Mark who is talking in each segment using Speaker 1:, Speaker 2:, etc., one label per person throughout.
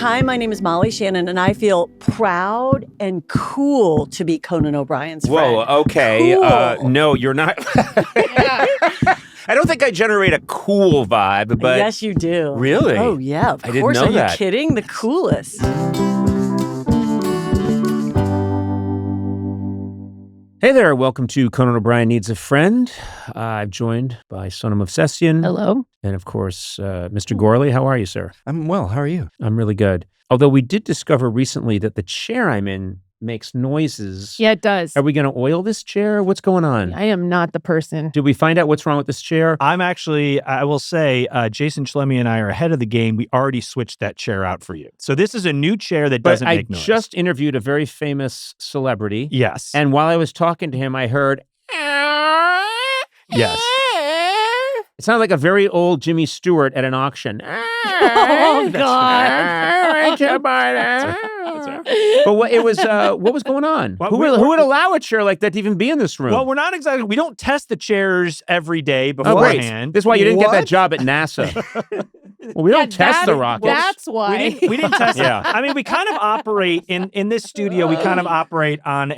Speaker 1: Hi, my name is Molly Shannon, and I feel proud and cool to be Conan O'Brien's friend.
Speaker 2: Whoa, okay.
Speaker 1: Cool.
Speaker 2: No, you're not. I don't think I generate a cool vibe, but...
Speaker 1: Yes, you do.
Speaker 2: Really?
Speaker 1: Oh, yeah, of
Speaker 2: I didn't
Speaker 1: course.
Speaker 2: know
Speaker 1: Are
Speaker 2: that.
Speaker 1: you kidding? The coolest.
Speaker 2: Hey there, welcome to Conan O'Brien Needs a Friend. I'm joined by Sona Movsesian.
Speaker 3: Hello.
Speaker 2: And of course, Mr. Gourley. How are you, sir?
Speaker 4: I'm well. How are you?
Speaker 2: I'm really good. Although we did discover recently that the chair I'm in makes noises.
Speaker 3: Yeah, it does.
Speaker 2: Are we going to oil this chair? What's going on?
Speaker 3: I am not the person.
Speaker 2: Did we find out what's wrong with this chair?
Speaker 5: I'm actually, I will say, Jason Chlemy and I are ahead of the game. We already switched that chair out for you. So this is a new chair that doesn't make noise.
Speaker 2: I just interviewed a very famous celebrity.
Speaker 5: Yes.
Speaker 2: And while I was talking to him, I heard...
Speaker 5: Yes.
Speaker 2: It sounded like a very old Jimmy Stewart at an auction.
Speaker 3: Oh, God.
Speaker 2: But what was going on?
Speaker 5: Well,
Speaker 2: who would allow a chair like that to even be in this room?
Speaker 5: Well, we're not exactly, we don't test the chairs every day
Speaker 2: Oh, great.
Speaker 5: beforehand.
Speaker 2: This is why you didn't get that job at NASA. Well, we don't test the rockets.
Speaker 3: That's why.
Speaker 5: We didn't test
Speaker 2: Yeah.
Speaker 5: it. I mean, we kind of operate, in this studio, we kind of operate on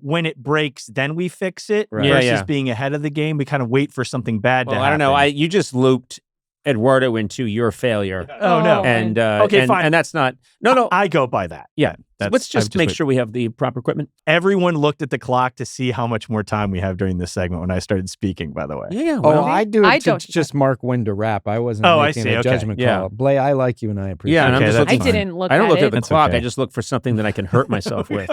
Speaker 5: when it breaks, then we fix it,
Speaker 4: Right.
Speaker 5: versus being ahead of the game. We kind of wait for something bad to
Speaker 2: Well,
Speaker 5: happen.
Speaker 2: I don't know. You just looped Eduardo into your failure.
Speaker 5: Oh, no.
Speaker 2: And
Speaker 5: Okay, fine.
Speaker 2: And that's not... No.
Speaker 5: I go by that.
Speaker 2: Yeah.
Speaker 5: That's-
Speaker 2: Let's
Speaker 5: I
Speaker 2: just make sure we have the proper equipment.
Speaker 5: Everyone looked at the clock to see how much more time we have during this segment when I started speaking, by the way.
Speaker 2: Yeah.
Speaker 4: Oh,
Speaker 2: Well,
Speaker 4: I do it
Speaker 3: I
Speaker 4: to
Speaker 3: don't-
Speaker 4: just mark when to wrap. I wasn't
Speaker 5: Oh, I
Speaker 4: making
Speaker 5: see.
Speaker 4: a
Speaker 5: Okay.
Speaker 4: judgment
Speaker 2: Yeah.
Speaker 4: call. Blay, I like you and I appreciate
Speaker 2: Yeah, and
Speaker 4: it.
Speaker 2: I'm
Speaker 5: Okay,
Speaker 2: just
Speaker 5: that's
Speaker 2: looking...
Speaker 3: I didn't look
Speaker 2: I don't
Speaker 3: at
Speaker 2: look
Speaker 3: it.
Speaker 2: at the
Speaker 5: That's
Speaker 2: clock.
Speaker 5: okay.
Speaker 2: I just look for something that I can hurt myself with.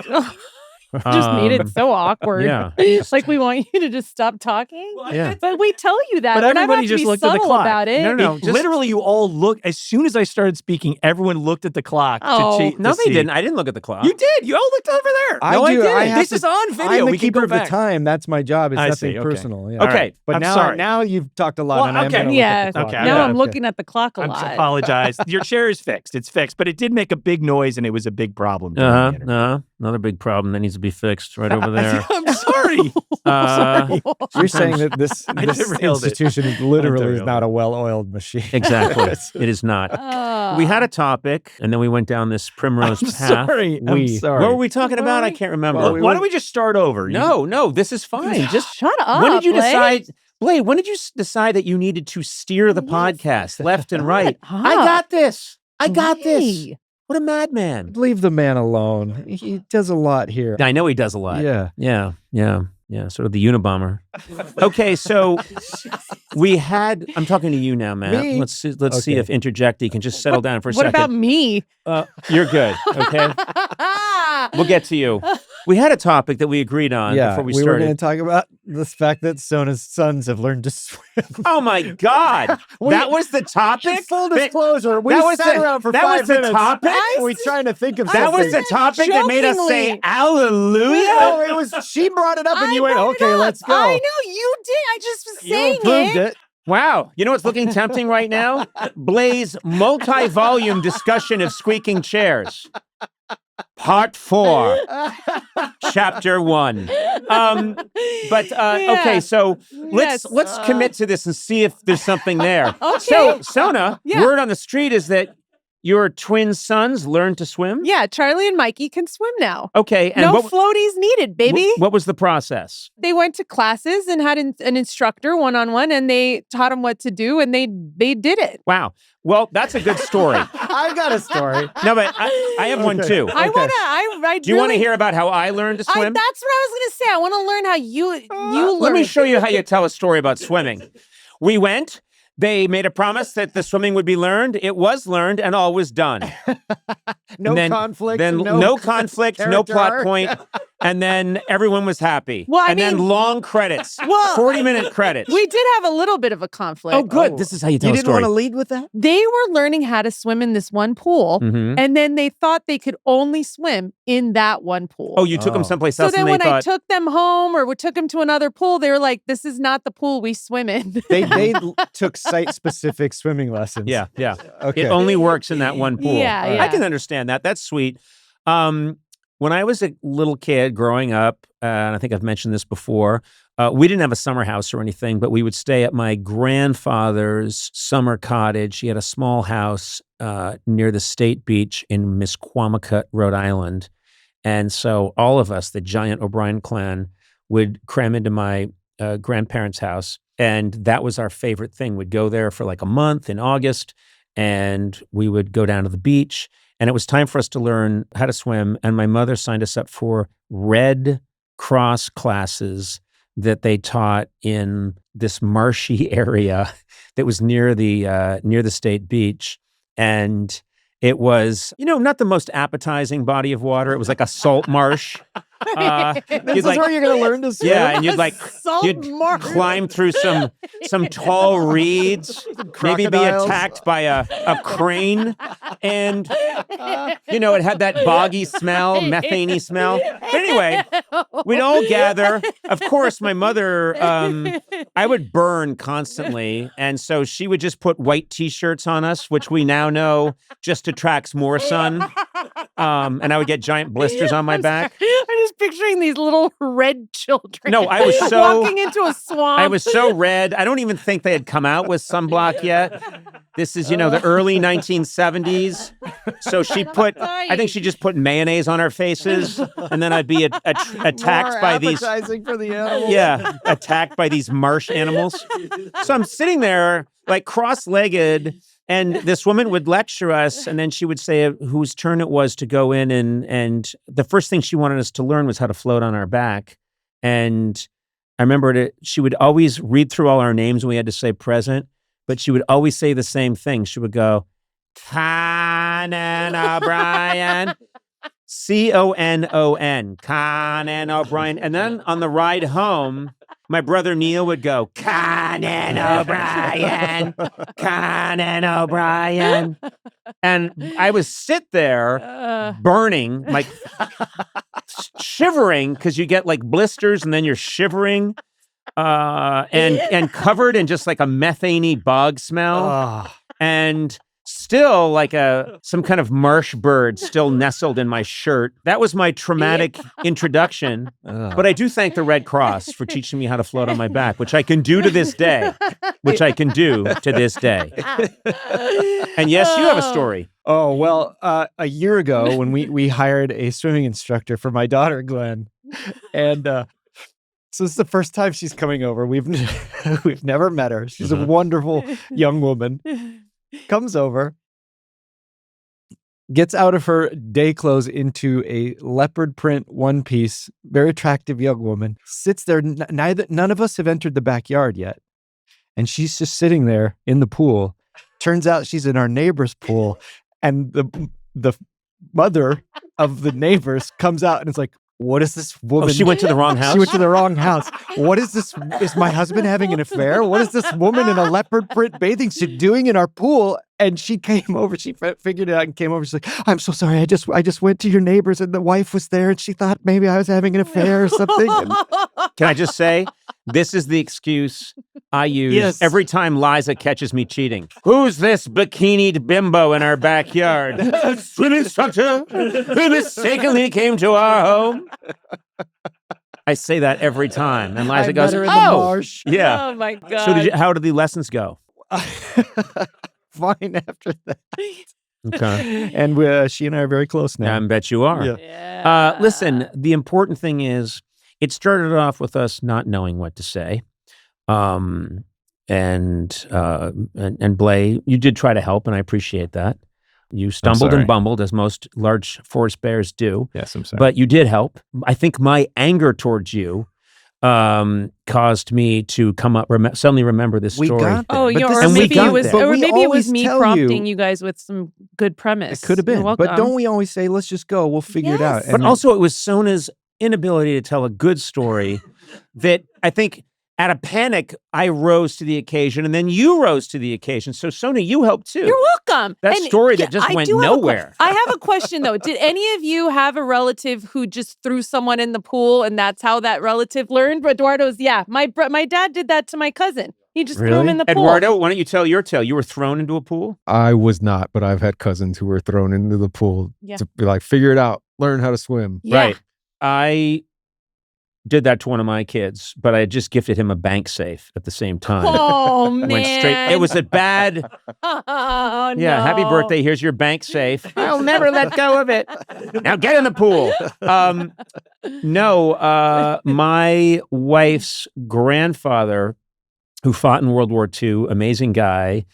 Speaker 3: Just made it so awkward.
Speaker 2: Yeah.
Speaker 3: Like we want you to just stop talking.
Speaker 2: Yeah.
Speaker 3: But we tell you that.
Speaker 5: But
Speaker 3: We're not
Speaker 5: everybody
Speaker 3: about to
Speaker 5: just
Speaker 3: be
Speaker 5: looked at the
Speaker 3: subtle
Speaker 5: clock.
Speaker 3: about it.
Speaker 2: No.
Speaker 5: Literally, you all look. As soon as I started speaking, everyone looked at the clock.
Speaker 3: Oh.
Speaker 2: No, they didn't. I didn't look at the clock.
Speaker 5: You did. You all looked over there.
Speaker 4: I do. I have
Speaker 5: This
Speaker 4: to-
Speaker 5: is on video.
Speaker 4: I'm the
Speaker 5: we can
Speaker 4: keeper
Speaker 5: go
Speaker 4: of the
Speaker 5: back.
Speaker 4: time. That's my job. It's
Speaker 5: I
Speaker 4: nothing
Speaker 5: see, okay.
Speaker 4: personal. Yeah.
Speaker 2: Okay.
Speaker 4: But
Speaker 5: I'm
Speaker 4: now,
Speaker 5: sorry.
Speaker 4: now you've talked a lot,
Speaker 5: Well,
Speaker 4: and I'm
Speaker 5: okay.
Speaker 4: going to
Speaker 3: Yeah.
Speaker 4: look at the clock.
Speaker 5: Okay.
Speaker 3: Now
Speaker 5: Yeah,
Speaker 3: I'm looking at the clock a
Speaker 5: I
Speaker 3: lot.
Speaker 5: apologize. Your chair is fixed. It's fixed, but it did make a big noise, and it was a big problem. during the interview.
Speaker 2: Another big problem that needs to be fixed right over there.
Speaker 5: I'm sorry.
Speaker 4: You're saying that this
Speaker 5: derailed it.
Speaker 4: institution literally is
Speaker 5: derailed
Speaker 4: not a well-oiled machine.
Speaker 2: Exactly. It is not. We had a topic, and then we went down this primrose path.
Speaker 5: Sorry. I'm
Speaker 4: We-
Speaker 5: sorry.
Speaker 2: What were we talking about? I can't remember.
Speaker 4: Well,
Speaker 5: Why don't we just start over?
Speaker 2: No, this is fine. Just
Speaker 3: Shut up.
Speaker 2: when did you
Speaker 3: Blake.
Speaker 2: decide, Blade? When did you decide that you needed to steer the podcast left and right?
Speaker 3: Shut
Speaker 2: I
Speaker 3: up.
Speaker 2: got this. I got this.
Speaker 3: Hey.
Speaker 2: What a madman!
Speaker 4: Leave the man alone. He does a lot here.
Speaker 2: I know he does a lot.
Speaker 4: Yeah.
Speaker 2: Yeah. Sort of the Unabomber. Okay, so we had. I'm talking to you now, Matt.
Speaker 4: Me?
Speaker 2: Let's see
Speaker 4: Okay.
Speaker 2: if interjecting can just settle down for a
Speaker 3: What
Speaker 2: second.
Speaker 3: about me?
Speaker 2: You're good. Okay, we'll get to you. We had a topic that we agreed on
Speaker 4: Yeah,
Speaker 2: before we
Speaker 4: were
Speaker 2: started.
Speaker 4: going to talk about the fact that Sona's sons have learned to swim.
Speaker 2: Oh my God, that was the topic.
Speaker 4: Full disclosure, we
Speaker 2: That was
Speaker 4: sat
Speaker 2: the-
Speaker 4: around for
Speaker 2: that
Speaker 4: 5
Speaker 2: was the
Speaker 4: minutes.
Speaker 2: topic?
Speaker 4: We're trying to think of
Speaker 2: That
Speaker 4: something.
Speaker 2: was the topic that made us say
Speaker 3: Jokingly.
Speaker 2: hallelujah.
Speaker 4: No, it was. She brought it up, and you went,
Speaker 3: brought it
Speaker 4: "Okay,
Speaker 3: up.
Speaker 4: let's go."
Speaker 3: I know you did. I just was
Speaker 4: You
Speaker 3: saying
Speaker 4: approved it.
Speaker 2: Wow. You know what's looking tempting right now? Blaze multi-volume discussion of squeaking chairs. Part 4, Chapter 1. Okay, so let's commit to this and see if there's something there.
Speaker 3: Okay.
Speaker 2: So, Sona,
Speaker 3: Yeah.
Speaker 2: word on the street is that your twin sons learned to swim?
Speaker 3: Yeah, Charlie and Mikey can swim now.
Speaker 2: Okay, and
Speaker 3: No
Speaker 2: what,
Speaker 3: floaties needed, baby.
Speaker 2: what was the process?
Speaker 3: They went to classes and had an instructor one-on-one, and they taught them what to do, and they did it.
Speaker 2: Wow. Well, that's a good story.
Speaker 4: I've got a story.
Speaker 2: No, but I have one too.
Speaker 3: I wanna.
Speaker 2: Do you want to hear about how I learned to swim?
Speaker 3: That's what I was gonna say. I want to learn how you learned.
Speaker 2: Let me show you how you tell a story about swimming. We went. They made a promise that the swimming would be learned. It was learned, and all was done.
Speaker 4: No
Speaker 2: And then,
Speaker 4: conflict.
Speaker 2: Then no conflict, no plot point, and then everyone was happy.
Speaker 3: Well, I
Speaker 2: and then
Speaker 3: mean-
Speaker 2: long credits,
Speaker 3: Well,
Speaker 2: 40-minute credits.
Speaker 3: We did have a little bit of a conflict.
Speaker 2: Oh, good. This is how you tell
Speaker 4: You
Speaker 2: a
Speaker 4: didn't
Speaker 2: story.
Speaker 4: want to lead with that?
Speaker 3: They were learning how to swim in this one pool,
Speaker 2: Mhm.
Speaker 3: and then they thought they could only swim in that one pool.
Speaker 2: Oh, you took them
Speaker 4: Oh.
Speaker 2: someplace
Speaker 3: so
Speaker 2: else,
Speaker 3: then
Speaker 2: and they
Speaker 3: when I
Speaker 2: thought,
Speaker 3: took them home or we took them to another pool, they were like, "This is not the pool we swim in."
Speaker 4: They took site-specific swimming lessons.
Speaker 2: yeah.
Speaker 4: Okay.
Speaker 2: It only works in that one pool.
Speaker 3: Yeah,
Speaker 2: I
Speaker 3: yeah.
Speaker 2: can understand that. That's sweet. When I was a little kid growing up, and I think I've mentioned this before, We didn't have a summer house or anything, but we would stay at my grandfather's summer cottage. He had a small house near the state beach in Misquamicut, Rhode Island. And so all of us, the giant O'Brien clan, would cram into my grandparents' house. And that was our favorite thing. We'd go there for like a month in August, and we would go down to the beach. And it was time for us to learn how to swim. And my mother signed us up for Red Cross classes that they taught in this marshy area that was near the state beach. And it was, not the most appetizing body of water. It was like a salt marsh.
Speaker 4: This is where you're going to learn to swim?
Speaker 2: Yeah, and you'd climb through some tall reeds, maybe be attacked by a crane, and it had that boggy smell, methane-y smell. But anyway, we'd all gather. Of course, my mother, I would burn constantly, and so she would just put white T-shirts on us, which we now know just attracts more sun. And I would get giant blisters on my back.
Speaker 3: I'm just picturing these little red children.
Speaker 2: No, I was
Speaker 3: walking into a swamp.
Speaker 2: I was so red. I don't even think they had come out with sunblock yet. This is, the early 1970s. So I think she just put mayonnaise on our faces, and then I'd be attacked by these.
Speaker 4: For the animals.
Speaker 2: Yeah, attacked by these marsh animals. So I'm sitting there like cross-legged. And this woman would lecture us, and then she would say whose turn it was to go in, and the first thing she wanted us to learn was how to float on our back. And I remember she would always read through all our names when we had to say present, but she would always say the same thing. She would go, Conan O'Brien, Conon, Conan O'Brien. And then on the ride home, my brother Neil would go, Conan O'Brien, Conan O'Brien. And I would sit there burning, like shivering, because you get like blisters and then you're shivering and covered in just like a methane-y bog smell. And still like some kind of marsh bird still nestled in my shirt. That was my traumatic introduction. But I do thank the Red Cross for teaching me how to float on my back, which I can do to this day. And yes, you have a story.
Speaker 4: Oh, well, a year ago when we hired a swimming instructor for my daughter, Glenn. And so this is the first time she's coming over. We've never met her. She's a wonderful young woman. Comes over, gets out of her day clothes into a leopard print one piece, very attractive young woman, sits there. None of us have entered the backyard yet. And she's just sitting there in the pool. Turns out she's in our neighbor's pool. And the mother of the neighbors comes out and is like, what is this woman?
Speaker 2: Oh, she went to the wrong house?
Speaker 4: She went to the wrong house. What is this? Is my husband having an affair? What is this woman in a leopard print bathing suit doing in our pool? And she came over. She figured it out and came over. She's like, I'm so sorry. I just went to your neighbors and the wife was there and she thought maybe I was having an affair or something. And
Speaker 2: can I just say, this is the excuse I use every time Liza catches me cheating. Who's this bikinied bimbo in our backyard? Swim instructor who mistakenly came to our home. I say that every time. And Liza goes,
Speaker 4: met her in the marsh.
Speaker 2: Yeah.
Speaker 3: Oh, my God.
Speaker 2: So how did the lessons go?
Speaker 4: Fine after that.
Speaker 2: Okay.
Speaker 4: And she and I are very close now.
Speaker 2: I bet you are.
Speaker 3: Yeah.
Speaker 2: Listen, the important thing is it started off with us not knowing what to say. And Blay, you did try to help, and I appreciate that. You stumbled and bumbled, as most large forest bears do.
Speaker 5: Yes, I'm sorry.
Speaker 2: But you did help. I think my anger towards you caused me to come up, suddenly remember this story.
Speaker 4: We got there.
Speaker 3: Oh,
Speaker 4: But
Speaker 3: or
Speaker 4: this-
Speaker 3: maybe it was,
Speaker 4: But
Speaker 3: or
Speaker 4: we
Speaker 3: maybe it was
Speaker 4: always
Speaker 3: me
Speaker 4: tell
Speaker 3: prompting
Speaker 4: you-
Speaker 3: you guys with some good premise.
Speaker 4: It could have
Speaker 3: You're
Speaker 4: been.
Speaker 3: welcome.
Speaker 4: But don't we always say, let's just go, we'll figure it out.
Speaker 3: Yes.
Speaker 2: But also it was Sona's inability to tell a good story that I think out of panic, I rose to the occasion, and then you rose to the occasion. So Sona, you helped too.
Speaker 3: You're welcome.
Speaker 2: That
Speaker 3: And,
Speaker 2: story that just
Speaker 3: I
Speaker 2: went
Speaker 3: do have a
Speaker 2: nowhere.
Speaker 3: I have a question though. Did any of you have a relative who just threw someone in the pool and that's how that relative learned? Eduardo's, my dad did that to my cousin. He just threw him in the pool.
Speaker 2: Eduardo, why don't you tell your tale? You were thrown into a pool?
Speaker 6: I was not, but I've had cousins who were thrown into the pool to be like, figure it out, learn how to swim.
Speaker 3: Yeah.
Speaker 2: Right. I did that to one of my kids, but I had just gifted him a bank safe at the same time.
Speaker 3: Oh, man.
Speaker 2: Went straight. It was a bad.
Speaker 3: Oh,
Speaker 2: Yeah,
Speaker 3: no.
Speaker 2: happy birthday. Here's your bank safe. I'll never let go of it. Now get in the pool. No, my wife's grandfather, who fought in World War II, amazing guy.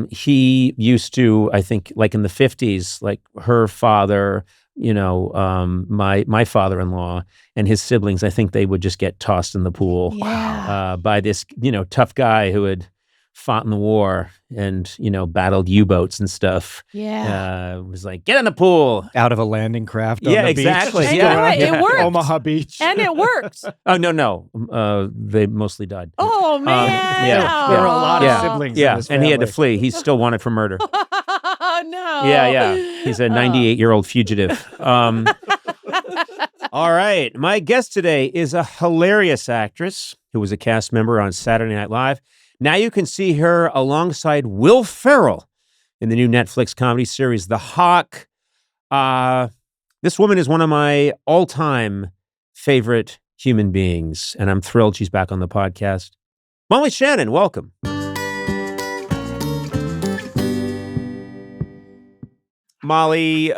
Speaker 2: He used to, I think, like in the 50s, like her father, my father-in-law and his siblings, I think they would just get tossed in the pool by this, tough guy who had fought in the war and, battled U-boats and stuff.
Speaker 3: Yeah.
Speaker 2: Was like, get in the pool.
Speaker 4: Out of a landing craft on
Speaker 2: Yeah,
Speaker 4: the
Speaker 2: exactly.
Speaker 4: beach.
Speaker 3: And you know what? It worked.
Speaker 4: Omaha Beach.
Speaker 3: And it worked.
Speaker 2: Oh, no. They mostly died.
Speaker 3: Oh, man.
Speaker 2: yeah.
Speaker 4: There were a lot
Speaker 2: Yeah.
Speaker 4: of siblings in
Speaker 2: Yeah,
Speaker 4: this
Speaker 2: and he had to
Speaker 4: family.
Speaker 2: flee. He's still wanted for murder.
Speaker 3: Oh, no.
Speaker 2: Yeah. He's a 98-year-old fugitive. All right. My guest today is a hilarious actress who was a cast member on Saturday Night Live. Now you can see her alongside Will Ferrell in the new Netflix comedy series, The Hawk. This woman is one of my all-time favorite human beings, and I'm thrilled she's back on the podcast. Molly Shannon, welcome. Molly,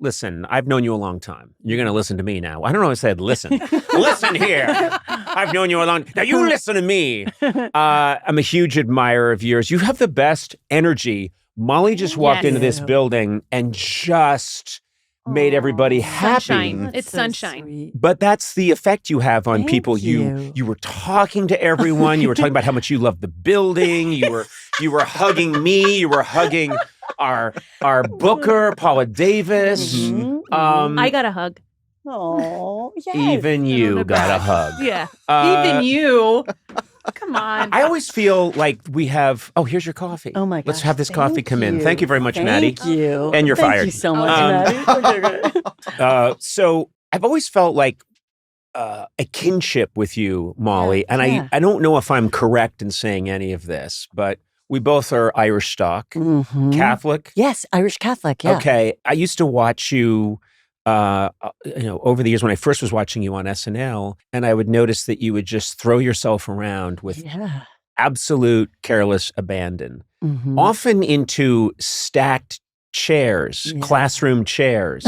Speaker 2: listen, I've known you a long time. You're going to listen to me now. I don't know if I said listen. Listen here. I've known you a long time. Now you listen to me. I'm a huge admirer of yours. You have the best energy. Molly just walked into this building and just made everybody happy.
Speaker 3: Sunshine. It's sunshine.
Speaker 1: Sweet.
Speaker 2: But that's the effect you have on
Speaker 1: Thank
Speaker 2: people.
Speaker 1: you.
Speaker 2: You were talking to everyone. You were talking about how much you love the building. You were hugging me. You were hugging our booker, Paula Davis.
Speaker 1: Mhm.
Speaker 3: I got a hug.
Speaker 1: Oh, yes.
Speaker 2: Even you got a hug.
Speaker 3: Yeah.
Speaker 2: Uh,
Speaker 3: Even you. Come on.
Speaker 2: I always feel like we have. Oh, here's your coffee.
Speaker 1: Oh my gosh.
Speaker 2: Let's have this coffee come in.
Speaker 1: you.
Speaker 2: Thank you very much, Maddie.
Speaker 1: Thank you.
Speaker 2: And you're
Speaker 1: Thank
Speaker 2: fired.
Speaker 1: you so much,
Speaker 2: Um,
Speaker 1: Maddie.
Speaker 2: So I've always felt like a kinship with you, Molly. And
Speaker 1: yeah.
Speaker 2: I don't know if I'm correct in saying any of this, but we both are Irish stock,
Speaker 1: Mhm.
Speaker 2: Catholic.
Speaker 1: Yes, Irish Catholic. Yeah.
Speaker 2: Okay. I used to watch you, over the years when I first was watching you on SNL, and I would notice that you would just throw yourself around with
Speaker 1: Yeah.
Speaker 2: absolute careless abandon,
Speaker 1: Mhm.
Speaker 2: often into stacked chairs,
Speaker 1: Yeah.
Speaker 2: classroom chairs,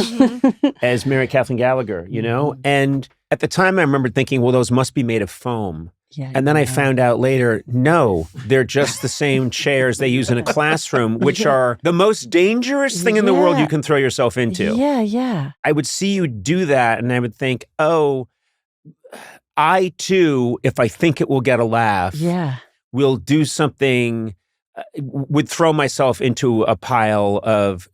Speaker 2: as Mary Kathleen Gallagher,
Speaker 1: Mhm.
Speaker 2: And at the time I remember thinking, well, those must be made of foam.
Speaker 1: Yeah,
Speaker 2: And then I
Speaker 1: yeah.
Speaker 2: found out later, no, they're just the same chairs they use in a classroom, which are the most dangerous thing in the world
Speaker 1: Yeah.
Speaker 2: you can throw yourself into.
Speaker 1: Yeah.
Speaker 2: I would see you do that and I would think, oh, I too, if I think it will get a laugh,
Speaker 1: Yeah.
Speaker 2: will do something, would throw myself into a pile of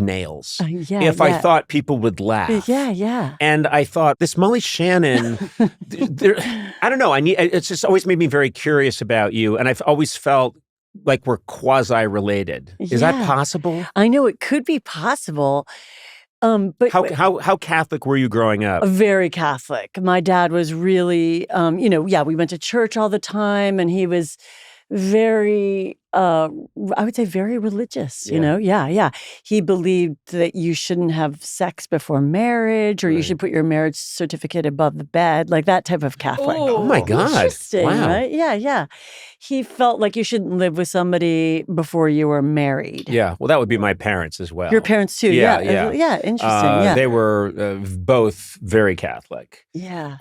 Speaker 2: nails
Speaker 1: Yeah.
Speaker 2: if I thought people would laugh.
Speaker 1: Yeah.
Speaker 2: And I thought, this Molly Shannon, I don't know. It's just always made me very curious about you. And I've always felt like we're quasi-related. Is that
Speaker 1: Yeah.
Speaker 2: possible?
Speaker 1: I know it could be possible. But
Speaker 2: How Catholic were you growing up?
Speaker 1: very Catholic. My dad was really, we went to church all the time, and he was very, I would say very religious, Yeah. He believed that you shouldn't have sex before marriage, or you
Speaker 2: Right.
Speaker 1: should put your marriage certificate above the bed, like that type of Catholic.
Speaker 3: Oh,
Speaker 2: Oh my God.
Speaker 1: Interesting,
Speaker 2: Wow.
Speaker 1: right? Yeah. He felt like you shouldn't live with somebody before you were married.
Speaker 2: Yeah. Well, that would be my parents as well.
Speaker 1: Your parents too,
Speaker 2: Yeah,
Speaker 1: yeah.
Speaker 2: yeah.
Speaker 1: Interesting, yeah.
Speaker 2: They were both very Catholic,
Speaker 1: Yeah.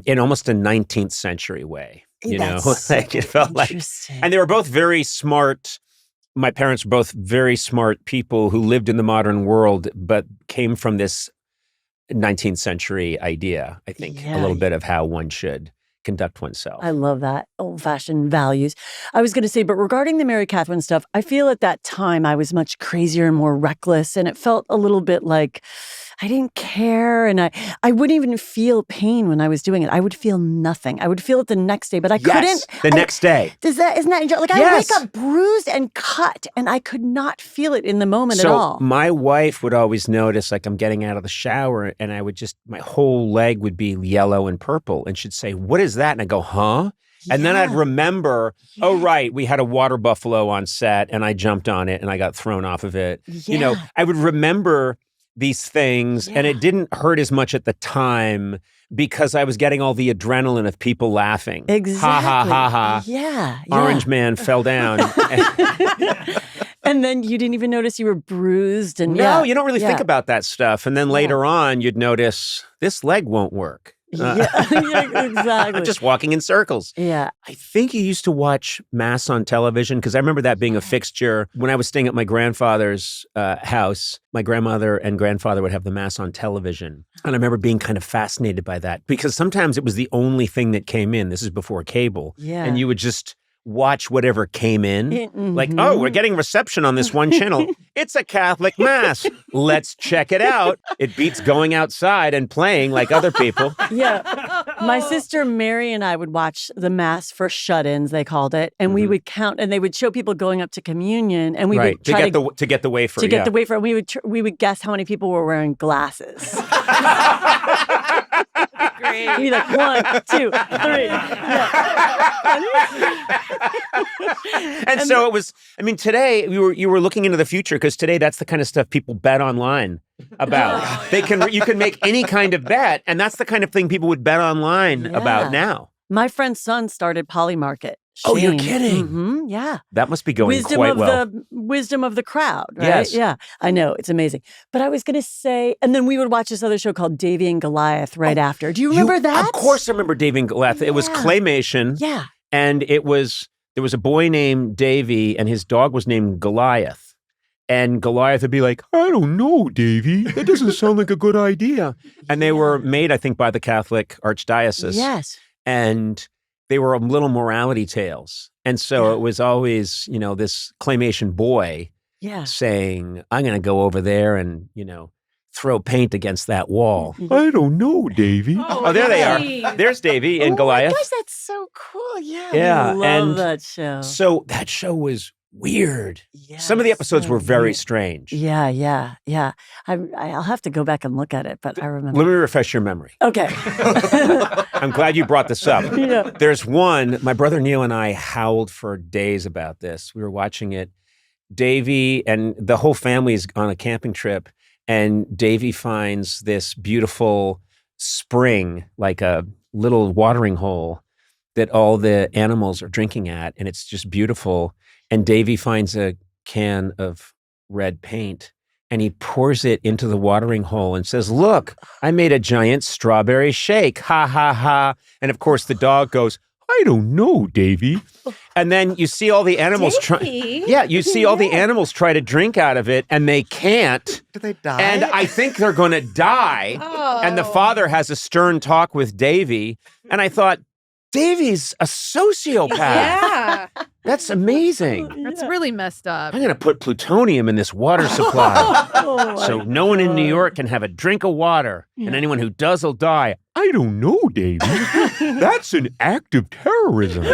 Speaker 2: in almost a 19th century way.
Speaker 1: That's
Speaker 2: Like it felt like,
Speaker 1: interesting.
Speaker 2: and they were both very smart. My parents were both very smart people who lived in the modern world, but came from this 19th century idea, I think, a little bit of how one should conduct oneself.
Speaker 1: I love that. Old-fashioned values. I was going to say, but regarding the Mary Catherine stuff, I feel at that time I was much crazier and more reckless, and it felt a little bit like I didn't care, and I wouldn't even feel pain when I was doing it. I would feel nothing. I would feel it the next day, but I couldn't.
Speaker 2: The next day.
Speaker 1: Isn't that like
Speaker 2: Yes.
Speaker 1: I wake up bruised and cut, and I could not feel it in the moment at all.
Speaker 2: So my wife would always notice, like I'm getting out of the shower, and I would my whole leg would be yellow and purple, and she'd say, "What is that?" And I go, "Huh?" And then I'd
Speaker 1: Yeah.
Speaker 2: remember, oh, right, we had a water buffalo on set, and I jumped on it, and I got thrown off of it.
Speaker 1: Yeah.
Speaker 2: I would remember these things, and it didn't hurt as much at the time because I was getting all the adrenaline of people laughing.
Speaker 1: Exactly.
Speaker 2: Ha, ha, ha, ha.
Speaker 1: Yeah.
Speaker 2: Orange man fell down.
Speaker 1: And then you didn't even notice you were bruised. And
Speaker 2: No, you don't really think about that stuff. And then later on, you'd notice this leg won't work.
Speaker 1: Exactly.
Speaker 2: Just walking in circles.
Speaker 1: Yeah.
Speaker 2: I think you used to watch Mass on television because I remember that being a fixture. When I was staying at my grandfather's house, my grandmother and grandfather would have the Mass on television. And I remember being kind of fascinated by that because sometimes it was the only thing that came in. This is before cable.
Speaker 1: Yeah.
Speaker 2: And you would just watch whatever came in. Like, oh, we're getting reception on this one channel. It's a Catholic Mass. Let's check it out. It beats going outside and playing like other people.
Speaker 1: Yeah. My sister Mary and I would watch the Mass for shut-ins, they called it. And we would count, and they would show people going up to communion. And we would try
Speaker 2: to get the wafer.
Speaker 1: To get the wafer. And we would guess how many people were wearing glasses.
Speaker 3: Great.
Speaker 1: We'd be like 1, 2, 3.
Speaker 2: And so it was, I mean, today you were looking into the future because today that's the kind of stuff people bet online about. You can make any kind of bet, and that's the kind of thing people would bet online about now.
Speaker 1: My friend's son started Polymarket.
Speaker 2: Oh, you're
Speaker 1: Shane.
Speaker 2: kidding.
Speaker 1: Yeah.
Speaker 2: That must be going quite well.
Speaker 1: Wisdom of the crowd, right?
Speaker 2: Yes.
Speaker 1: Yeah. I know. It's amazing. But I was going to say, and then we would watch this other show called Davy and Goliath right after. Do you remember that?
Speaker 2: Of course I remember Davy and Goliath. It was claymation.
Speaker 1: Yeah.
Speaker 2: And there was a boy named Davy and his dog was named Goliath. And Goliath would be like, I don't know, Davy. That doesn't sound like a good idea. And they were made, I think, by the Catholic Archdiocese.
Speaker 1: Yes.
Speaker 2: And they were little morality tales. And so it was always, this claymation boy saying, I'm going to go over there and, throw paint against that wall. I don't know, Davy. Oh, there they are. There's Davy and Goliath.
Speaker 1: Oh my gosh, that's so cool. Yeah.
Speaker 2: Yeah.
Speaker 1: I love that show.
Speaker 2: So that show was weird.
Speaker 1: Yes,
Speaker 2: Some of the episodes were very
Speaker 1: weird.
Speaker 2: strange.
Speaker 1: Yeah. I'll have to go back and look at it, but I remember.
Speaker 2: Let me refresh your memory.
Speaker 1: Okay.
Speaker 2: I'm glad you brought this up.
Speaker 1: Yeah.
Speaker 2: There's one, my brother Neil and I howled for days about this. We were watching it. Davy and the whole family is on a camping trip, and Davy finds this beautiful spring, like a little watering hole that all the animals are drinking at, and it's just beautiful. And Davy finds a can of red paint, and he pours it into the watering hole and says, look, I made a giant strawberry shake. Ha, ha, ha. And of course, the dog goes, I don't know, Davy. And then you see all the animals try. Yeah, you see all the animals try to drink out of it, and they can't.
Speaker 7: Did they die?
Speaker 2: And I think they're going to die.
Speaker 3: Oh.
Speaker 2: And the father has a stern talk with Davy. And I thought, Davy's a sociopath.
Speaker 3: Yeah.
Speaker 2: That's amazing.
Speaker 3: That's really messed up.
Speaker 2: I'm going to put plutonium in this water supply. So no one in New York can have a drink of water. And anyone who does will die. I don't know, Davy. That's an act of terrorism.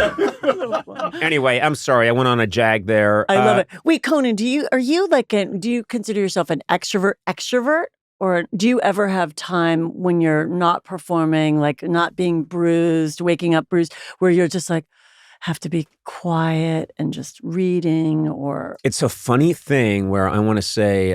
Speaker 2: Anyway, I'm sorry. I went on a jag there.
Speaker 1: I love it. Wait, Conan, do you consider yourself an extrovert? Or do you ever have time when you're not performing, like not being bruised, waking up bruised, where you're just like, have to be quiet and just reading? Or
Speaker 2: it's a funny thing where I want to say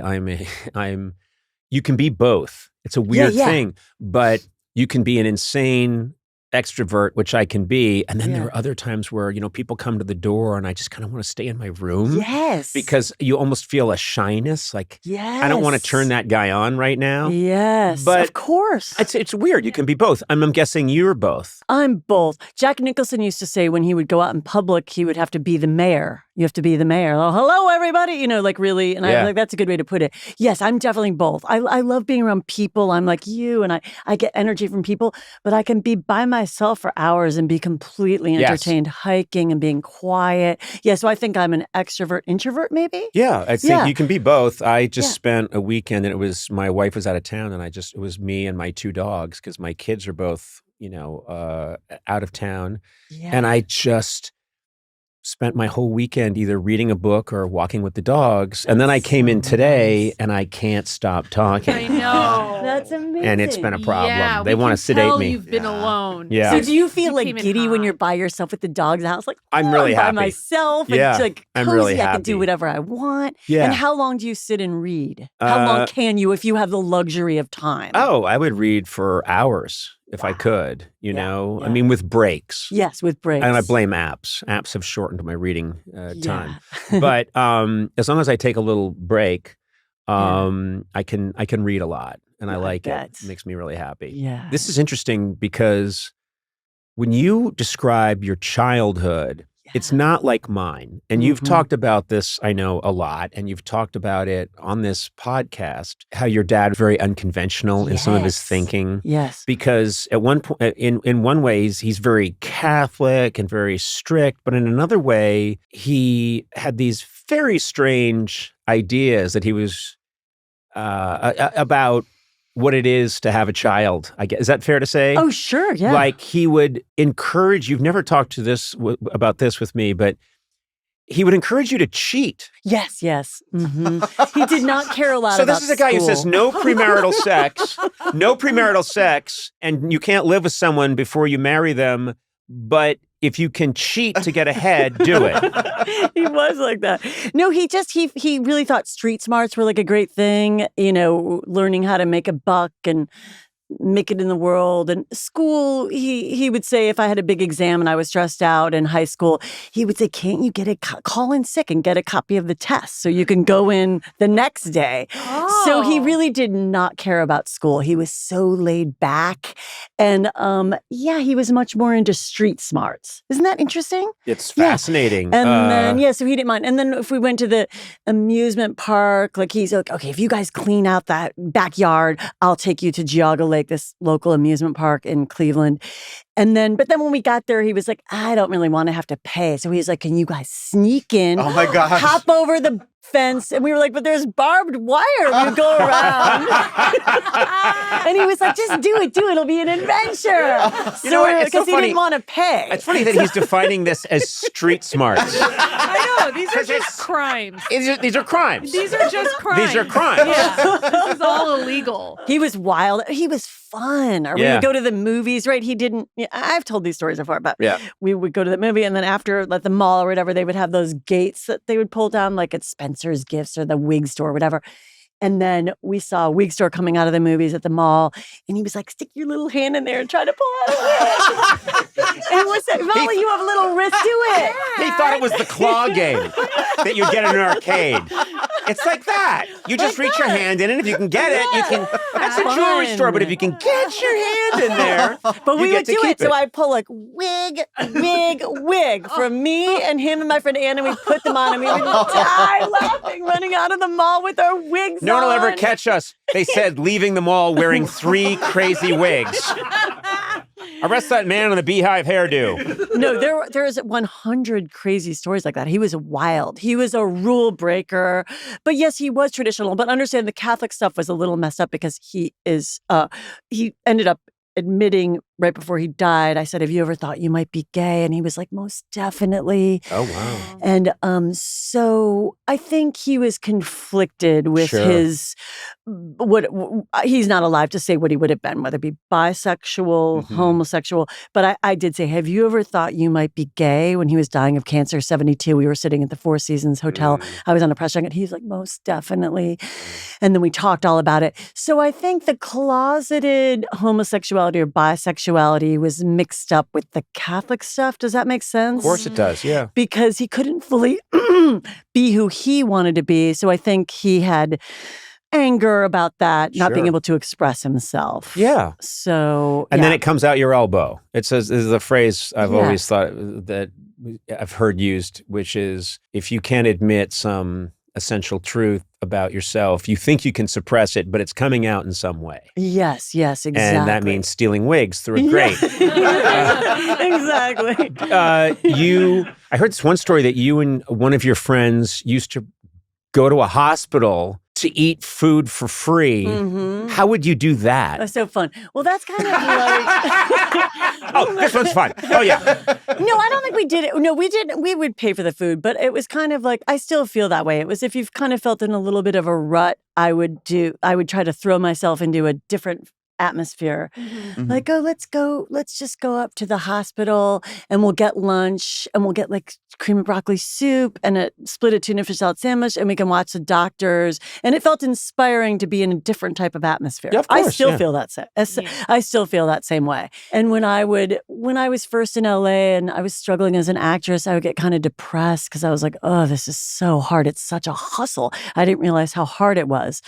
Speaker 2: you can be both. It's a weird thing, but you can be an insane extrovert, which I can be. And then there are other times where, people come to the door and I just kind of want to stay in my room.
Speaker 1: Yes.
Speaker 2: Because you almost feel a shyness. Like, I don't want to turn that guy on right now.
Speaker 1: Yes,
Speaker 2: but
Speaker 1: of course.
Speaker 2: It's weird. You can be both. I'm guessing you're both.
Speaker 1: I'm both. Jack Nicholson used to say when he would go out in public, he would have to be the mayor. You have to be the mayor. Oh, hello, everybody. Like really. And I like, that's a good way to put it. Yes, I'm definitely both. I love being around people. I'm like you, and I get energy from people, but I can be by myself for hours and be completely entertained, hiking and being quiet. Yeah, so I think I'm an extrovert, introvert maybe?
Speaker 2: Yeah, I think you can be both. I just spent a weekend and my wife was out of town and it was me and my 2 dogs because my kids are both, out of town. Yeah. And I just spent my whole weekend either reading a book or walking with the dogs. And then I came in today and I can't stop talking.
Speaker 3: I know.
Speaker 1: That's amazing.
Speaker 2: And it's been a problem.
Speaker 3: Yeah,
Speaker 2: They want to sedate me.
Speaker 3: You've been alone.
Speaker 2: Yeah.
Speaker 1: So do you feel like
Speaker 3: came in
Speaker 1: giddy when
Speaker 3: hot.
Speaker 1: you're by yourself with the dogs in the house? Like,
Speaker 2: I'm really
Speaker 1: by
Speaker 2: happy.
Speaker 1: myself. And
Speaker 2: Yeah,
Speaker 1: it's like
Speaker 2: I'm
Speaker 1: cozy,
Speaker 2: really
Speaker 1: I can
Speaker 2: happy.
Speaker 1: do whatever I want.
Speaker 2: Yeah.
Speaker 1: And how long do you sit and read? How long can you if you have the luxury of time?
Speaker 2: Oh, I would read for hours if I could, you know?
Speaker 1: yeah.
Speaker 2: I mean, with breaks.
Speaker 1: Yes, with breaks.
Speaker 2: And I blame apps. Apps have shortened my reading time.
Speaker 1: Yeah.
Speaker 2: But as long as I take a little break, I can read a lot, and I like it. It makes me really happy.
Speaker 1: Yeah.
Speaker 2: This is interesting because when you describe your childhood, it's not like mine. And you've talked about this, I know, a lot, and you've talked about it on this podcast, how your dad was very unconventional in some of his thinking.
Speaker 1: Yes.
Speaker 2: Because at one point, in one way, he's very Catholic and very strict, but in another way, he had these very strange ideas that he was about what it is to have a child. I guess. Is that fair to say?
Speaker 1: Oh, sure. Yeah.
Speaker 2: Like he would encourage, you've never talked to this about this with me, but he would encourage you to cheat.
Speaker 1: Yes. He did not care a lot
Speaker 2: So
Speaker 1: about
Speaker 2: this is a guy who says no premarital sex, and you can't live with someone before you marry them, but if you can cheat to get ahead, do it.
Speaker 1: He was like that. No, he really thought street smarts were like a great thing, you know, learning how to make a buck and make it in the world. And school, he would say if I had a big exam and I was stressed out in high school, he would say, can't you call in sick and get a copy of the test so you can go in the next day?
Speaker 3: Oh.
Speaker 1: So he really did not care about school. He was so laid back. And he was much more into street smarts. Isn't that interesting?
Speaker 2: It's fascinating.
Speaker 1: And then, so he didn't mind. And then if we went to the amusement park, like he's like, okay, if you guys clean out that backyard, I'll take you to Geauga Lake, this local amusement park in Cleveland. But then when we got there, he was like, I don't really want to have to pay. So he's like, can you guys sneak in?
Speaker 7: Oh my gosh.
Speaker 1: Hop over the fence. And we were like, but there's barbed wire. We go around. And he was like, just do it. It'll be an adventure. Because he didn't want to pay.
Speaker 2: It's funny that he's defining this as street smarts.
Speaker 3: I know. These are just crimes.
Speaker 2: These are crimes.
Speaker 3: These are just crimes.
Speaker 2: These are crimes.
Speaker 3: Yeah. This is all illegal.
Speaker 1: He was wild. He was fun. Or we would go to the movies, right? He didn't. I've told these stories before, but we would go to the movie, and then after, like the mall or whatever, they would have those gates that they would pull down, like at Spencer's Gifts or the wig store, or whatever. And then we saw a wig store coming out of the movies at the mall, and he was like, "Stick your little hand in there and try to pull out a wig." And what's that? Molly, you have a little wrist to it.
Speaker 2: He thought it was the claw game that you get in an arcade. It's like that. You just reach your hand in, and if you can get it, you can. That's a jewelry store, but if you can get your hand in there,
Speaker 1: but we would do it.
Speaker 2: So
Speaker 1: I pull like wig from me and him and my friend Anna. We put them on, and we would die laughing, running out of the mall with our wigs.
Speaker 2: No one will ever catch us. They said leaving the mall wearing 3 crazy wigs. Arrest that man in the beehive hairdo.
Speaker 1: No, there's 100 crazy stories like that. He was wild. He was a rule breaker. But yes, he was traditional. But understand the Catholic stuff was a little messed up because he ended up admitting right before he died. I said, have you ever thought you might be gay? And he was like, most definitely.
Speaker 2: Oh, wow.
Speaker 1: And so I think he was conflicted with his, he's not alive to say what he would have been, whether it be bisexual, homosexual. But I did say, have you ever thought you might be gay? When he was dying of cancer, 72, we were sitting at the Four Seasons Hotel. I was on a press junket. He's like, most definitely. And then we talked all about it. So I think the closeted homosexuality or bisexuality was mixed up with the Catholic stuff. Does that make sense?
Speaker 2: Of course it does, yeah.
Speaker 1: Because he couldn't fully be who he wanted to be. So I think he had anger about that, not being able to express himself.
Speaker 2: Yeah.
Speaker 1: So,
Speaker 2: and then it comes out your elbow. It says, this is a phrase I've always thought that I've heard used, which is if you can't admit some essential truth about yourself, you think you can suppress it, but it's coming out in some way.
Speaker 1: Yes, exactly.
Speaker 2: And that means stealing wigs through a grate.
Speaker 1: Exactly.
Speaker 2: I heard this one story that you and one of your friends used to go to a hospital to eat food for free. How would you do that?
Speaker 1: That's so fun. Well, that's kind of like...
Speaker 2: Oh, this one's fun. Oh, yeah.
Speaker 1: No, I don't think we did it. No, we didn't. We would pay for the food, but it was kind of like, I still feel that way. It was if you've kind of felt in a little bit of a rut, I would try to throw myself into a different atmosphere. Like, let's just go up to the hospital and we'll get lunch and we'll get like cream and broccoli soup and a split of tuna fish salad sandwich and we can watch the doctors. And it felt inspiring to be in a different type of atmosphere.
Speaker 2: Yeah, of course,
Speaker 1: I still feel that. I still feel that same way. And when I was first in LA and I was struggling as an actress, I would get kind of depressed because I was like, oh, this is so hard. It's such a hustle. I didn't realize how hard it was.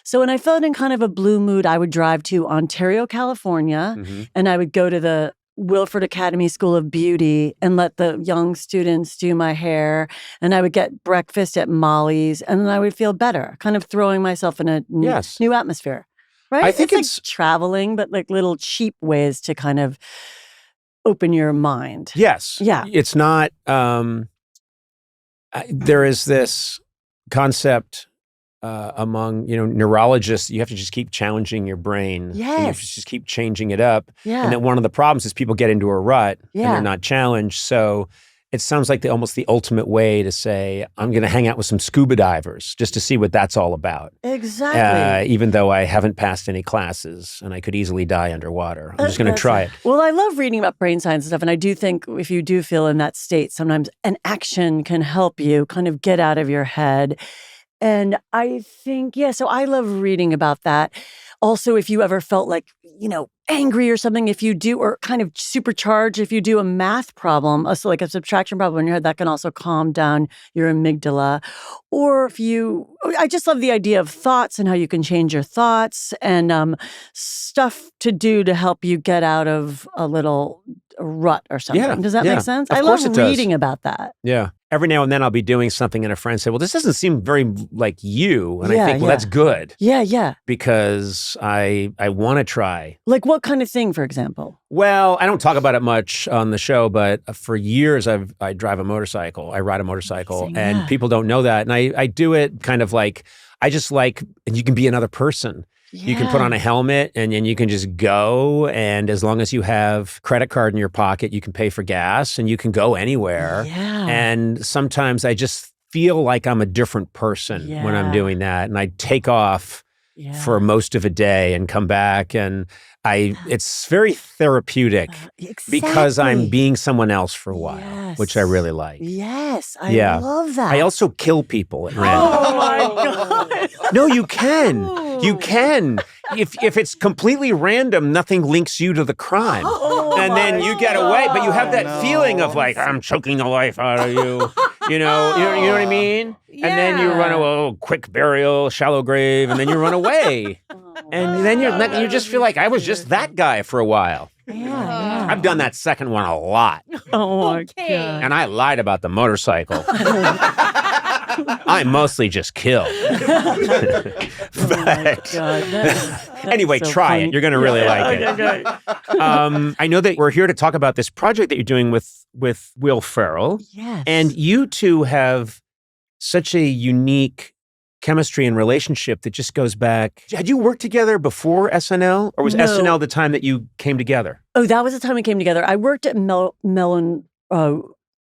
Speaker 1: So when I felt in kind of a blue mood, I would drive to Ontario, California, and I would go to the Wilford Academy School of Beauty and let the young students do my hair. And I would get breakfast at Molly's, and then I would feel better, kind of throwing myself in a new atmosphere. Right?
Speaker 2: I think
Speaker 1: it's like traveling, but like little cheap ways to kind of open your mind.
Speaker 2: Yes.
Speaker 1: Yeah.
Speaker 2: It's not, there is this concept among, neurologists, you have to just keep challenging your brain.
Speaker 1: Yes.
Speaker 2: And you have to just keep changing it up.
Speaker 1: Yeah.
Speaker 2: And then one of the problems is people get into a rut and
Speaker 1: Yeah.
Speaker 2: they're not challenged. So it sounds like almost the ultimate way to say, I'm going to hang out with some scuba divers just to see what that's all about.
Speaker 1: Exactly.
Speaker 2: Even though I haven't passed any classes and I could easily die underwater. I'm just going to try it.
Speaker 1: Well, I love reading about brain science and stuff. And I do think if you do feel in that state, sometimes an action can help you kind of get out of your head. And I think, so I love reading about that. Also, if you ever felt like, angry or something, if you do, or kind of supercharged, if you do a math problem, so like a subtraction problem in your head, that can also calm down your amygdala. Or I just love the idea of thoughts and how you can change your thoughts and stuff to do to help you get out of a little rut or something.
Speaker 2: Yeah,
Speaker 1: Does that make sense?
Speaker 2: Of
Speaker 1: I
Speaker 2: course
Speaker 1: love
Speaker 2: it does.
Speaker 1: reading about that.
Speaker 2: Yeah. Every now and then I'll be doing something and a friend said, well, this doesn't seem very like you. And I think, well, that's good.
Speaker 1: Yeah.
Speaker 2: Because I want to try.
Speaker 1: Like what kind of thing, for example?
Speaker 2: Well, I don't talk about it much on the show, but for years I drive a motorcycle. I ride a motorcycle.
Speaker 1: Amazing,
Speaker 2: and
Speaker 1: yeah.
Speaker 2: people don't know that. And I do it kind of like, and you can be another person. You can put on a helmet and you can just go. And as long as you have credit card in your pocket, you can pay for gas and you can go anywhere.
Speaker 1: Yeah.
Speaker 2: And sometimes I just feel like I'm a different person when I'm doing that. And I take off for most of a day and come back. And it's very therapeutic because I'm being someone else for a while, which I really like.
Speaker 1: Yes, I love that.
Speaker 2: I also kill people at random.
Speaker 1: Oh my God.
Speaker 2: No, you can. You can. If it's completely random, nothing links you to the crime. And then you get away, but you have that feeling of like, I'm choking the life out of you. You know what I mean?
Speaker 3: Yeah.
Speaker 2: And then you run away, quick burial, shallow grave, and then you run away. And then you just feel like I was just that guy for a while.
Speaker 1: Yeah.
Speaker 2: I've done that second one a lot.
Speaker 1: Oh my God.
Speaker 2: And I lied about the motorcycle. I mostly just kill. But anyway,
Speaker 1: so
Speaker 2: try
Speaker 1: funny.
Speaker 2: it. You're going to really like it.
Speaker 1: Okay.
Speaker 2: I know that we're here to talk about this project that you're doing with Will Ferrell.
Speaker 1: Yes.
Speaker 2: And you two have such a unique chemistry and relationship that just goes back. Had you worked together before SNL? Or was
Speaker 1: No.
Speaker 2: SNL the time that you came together?
Speaker 1: Oh, that was the time we came together. I worked at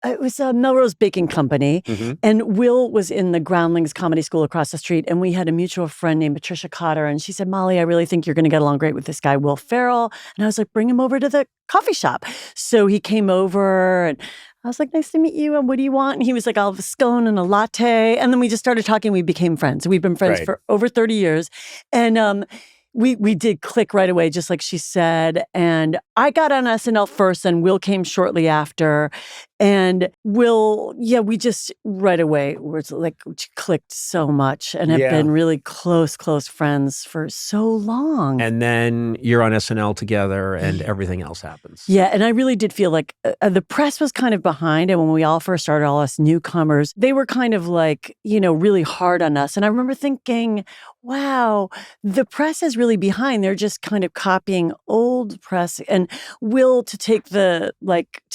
Speaker 1: it was a Melrose Baking Company, and Will was in the Groundlings Comedy School across the street, and we had a mutual friend named Patricia Cotter, and she said, Molly, I really think you're going to get along great with this guy, Will Ferrell. And I was like, bring him over to the coffee shop. So he came over, and I was like, nice to meet you, and what do you want? And he was like, I'll have a scone and a latte. And then we just started talking. We became friends. We've been friends for over 30 years. And we did click right away, just like she said. And I got on SNL first, and Will came shortly after. And Will, we just right away was like clicked so much and have been really close friends for so long.
Speaker 2: And then you're on SNL together and everything else happens.
Speaker 1: Yeah, and I really did feel like the press was kind of behind it when we all first started, all us newcomers. They were kind of like, really hard on us. And I remember thinking, wow, the press is really behind. They're just kind of copying old press. And Will, to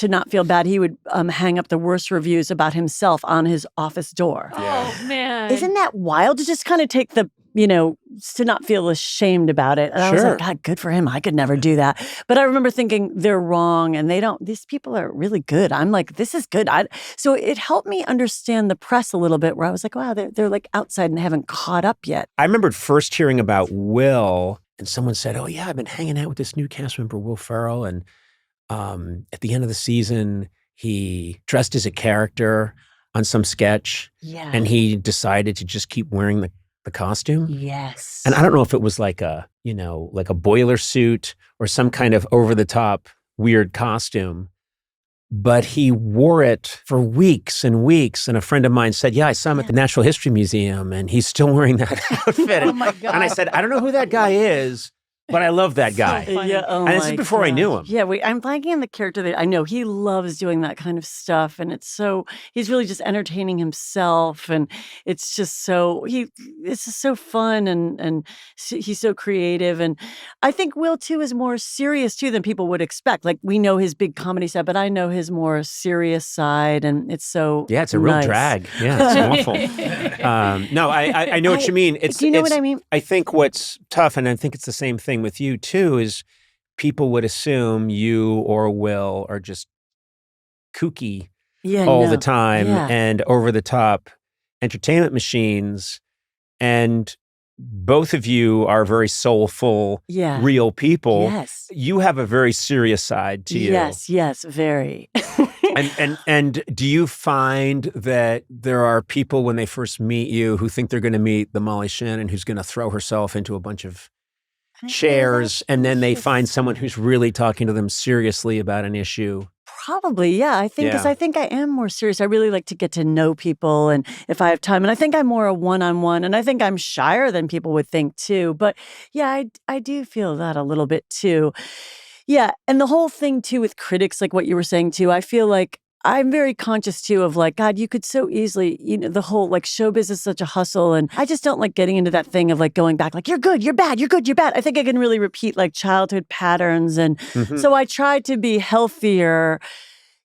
Speaker 1: not feel bad, he would hang up the worst reviews about himself on his office door.
Speaker 3: Oh, man. man.
Speaker 1: Isn't that wild to just kind of take the, to not feel ashamed about it? And I was like, God, good for him. I could never do that. But I remember thinking they're wrong and these people are really good. I'm like, this is good. So it helped me understand the press a little bit where I was like, wow, they're like outside and haven't caught up yet.
Speaker 2: I remembered first hearing about Will and someone said, oh yeah, I've been hanging out with this new cast member, Will Ferrell. And at the end of the season, he dressed as a character on some sketch.
Speaker 1: Yeah.
Speaker 2: And he decided to just keep wearing the costume.
Speaker 1: Yes.
Speaker 2: And I don't know if it was like a boiler suit or some kind of over-the-top weird costume, but he wore it for weeks and weeks. And a friend of mine said, yeah, I saw him at the Natural History Museum and he's still wearing that outfit.
Speaker 1: Oh my God.
Speaker 2: And I said, I don't know who that guy is, but I love that guy.
Speaker 1: Oh
Speaker 2: and this is before I knew him.
Speaker 1: Yeah, I'm blanking on the character that I know. He loves doing that kind of stuff. And he's really just entertaining himself. And it's just it's just so fun. And he's so creative. And I think Will, too, is more serious, too, than people would expect. Like, we know his big comedy side, but I know his more serious side. And it's so
Speaker 2: Yeah, it's a real drag. Yeah, it's awful. No, I know what you mean.
Speaker 1: Do you know what I mean?
Speaker 2: I think what's tough, and I think it's the same thing with you too, is people would assume you or Will are just kooky all the time and over the top entertainment machines. And both of you are very soulful, real people.
Speaker 1: Yes.
Speaker 2: You have a very serious side to you.
Speaker 1: Yes, very.
Speaker 2: And do you find that there are people when they first meet you who think they're going to meet the Molly Shannon who's going to throw herself into a bunch of chairs, and then they find someone who's really talking to them seriously about an issue?
Speaker 1: Probably, yeah. I think because I think I am more serious. I really like to get to know people, and if I have time, and I think I'm more a one-on-one, and I think I'm shyer than people would think too. But yeah, I do feel that a little bit too. Yeah, and the whole thing too with critics, like what you were saying too, I feel like I'm very conscious too of like, God, you could so easily, the whole like showbiz is such a hustle. And I just don't like getting into that thing of like going back, like, you're good, you're bad, you're good, you're bad. I think I can really repeat like childhood patterns. And so I try to be healthier.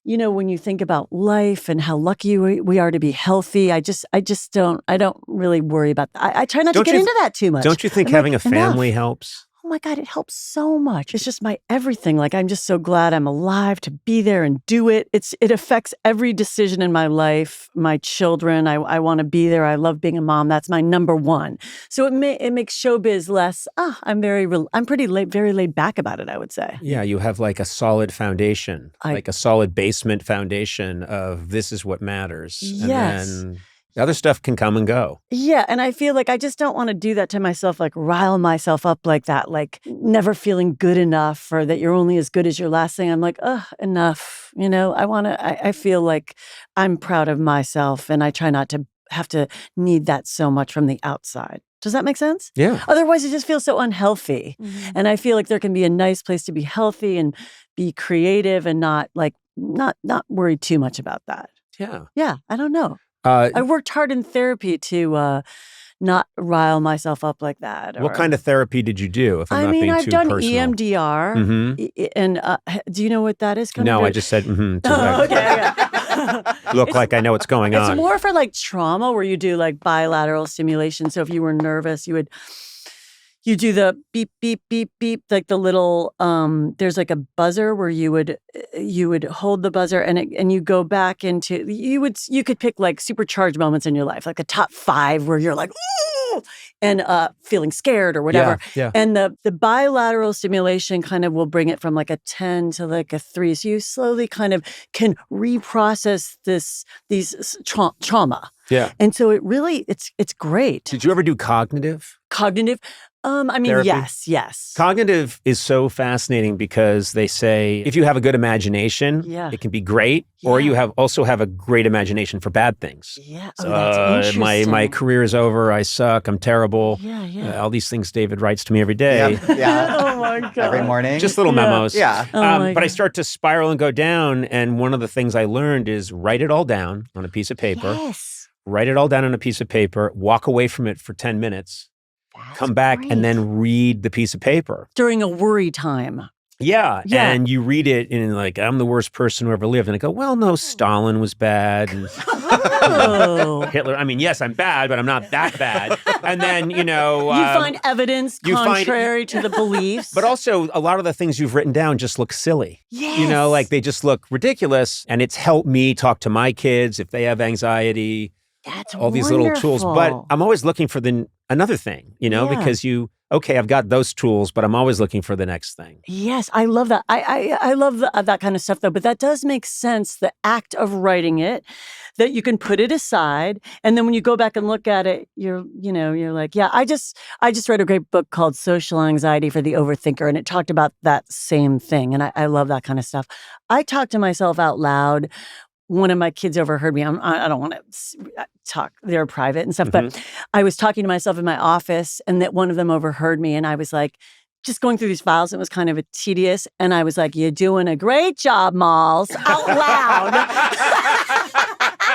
Speaker 1: When you think about life and how lucky we are to be healthy, I don't really worry about that. I try not to get into that too much.
Speaker 2: Don't you think having a family helps?
Speaker 1: Oh my God, it helps so much. It's just my everything. Like, I'm just so glad I'm alive to be there and do it. It affects every decision in my life. My children, I want to be there. I love being a mom. That's my number one. So it makes showbiz less. I'm very laid back about it, I would say.
Speaker 2: Yeah, you have like a solid foundation, like a solid basement foundation of this is what matters.
Speaker 1: Yes.
Speaker 2: And then the other stuff can come and go.
Speaker 1: Yeah, and I feel like I just don't want to do that to myself, like rile myself up like that, like never feeling good enough or that you're only as good as your last thing. I'm like, enough. I feel like I'm proud of myself and I try not to have to need that so much from the outside. Does that make sense?
Speaker 2: Yeah.
Speaker 1: Otherwise, it just feels so unhealthy. Mm-hmm. And I feel like there can be a nice place to be healthy and be creative and not worry too much about that.
Speaker 2: Yeah.
Speaker 1: Yeah, I don't know. I worked hard in therapy to not rile myself up like that.
Speaker 2: What kind of therapy did you do? If I'm not being
Speaker 1: I've
Speaker 2: too
Speaker 1: done
Speaker 2: personal?
Speaker 1: EMDR, and do you know what that is?
Speaker 2: No, I just said,
Speaker 1: okay.
Speaker 2: Look like I know what's going on.
Speaker 1: It's more for like trauma where you do like bilateral stimulation. So if you were nervous, you do the beep, beep, beep, beep, like the little, there's like a buzzer where you would hold the buzzer and you go back into, you could pick like supercharged moments in your life, like the top 5 where you're like, ooh, and feeling scared or whatever.
Speaker 2: Yeah.
Speaker 1: And the bilateral stimulation kind of will bring it from like a 10 to like a 3. So you slowly kind of can reprocess these trauma.
Speaker 2: Yeah.
Speaker 1: And so it's great.
Speaker 2: Did you ever do cognitive?
Speaker 1: Cognitive?
Speaker 2: Therapy?
Speaker 1: Yes.
Speaker 2: Cognitive is so fascinating because they say if you have a good imagination, it can be great, or you also have a great imagination for bad things.
Speaker 1: Yeah.
Speaker 2: So,
Speaker 1: that's interesting.
Speaker 2: my career is over. I suck. I'm terrible.
Speaker 1: Yeah.
Speaker 2: All these things David writes to me every day.
Speaker 7: Yeah.
Speaker 1: Oh my God.
Speaker 7: Every morning.
Speaker 2: Just little memos.
Speaker 7: Yeah.
Speaker 2: But I start to spiral and go down. And one of the things I learned is write it all down on a piece of paper.
Speaker 1: Yes.
Speaker 2: Write it all down on a piece of paper. Walk away from it for 10 minutes. Come back and then read the piece of paper.
Speaker 1: During a worry time.
Speaker 2: Yeah. And you read it and like, I'm the worst person who ever lived. And I go, well, no, Stalin was bad. And
Speaker 1: Oh.
Speaker 2: Hitler. I mean, yes, I'm bad, but I'm not that bad. And then,
Speaker 1: You find evidence contrary to the beliefs.
Speaker 2: But also, a lot of the things you've written down just look silly.
Speaker 1: Yes.
Speaker 2: Like they just look ridiculous. And it's helped me talk to my kids if they have anxiety.
Speaker 1: That's
Speaker 2: all these little tools. But I'm always looking for another thing, because I've got those tools, but I'm always looking for the next thing.
Speaker 1: Yes, I love that. I love that kind of stuff, though. But that does make sense, the act of writing it, that you can put it aside. And then when you go back and look at it, you're like, yeah, I just read a great book called Social Anxiety for the Overthinker, and it talked about that same thing. And I love that kind of stuff. I talk to myself out loud. One of my kids overheard me. I don't want to talk. They're private and stuff. But I was talking to myself in my office, and that one of them overheard me. And I was like, just going through these files. It was kind of tedious. And I was like, "You're doing a great job, Malls," out loud.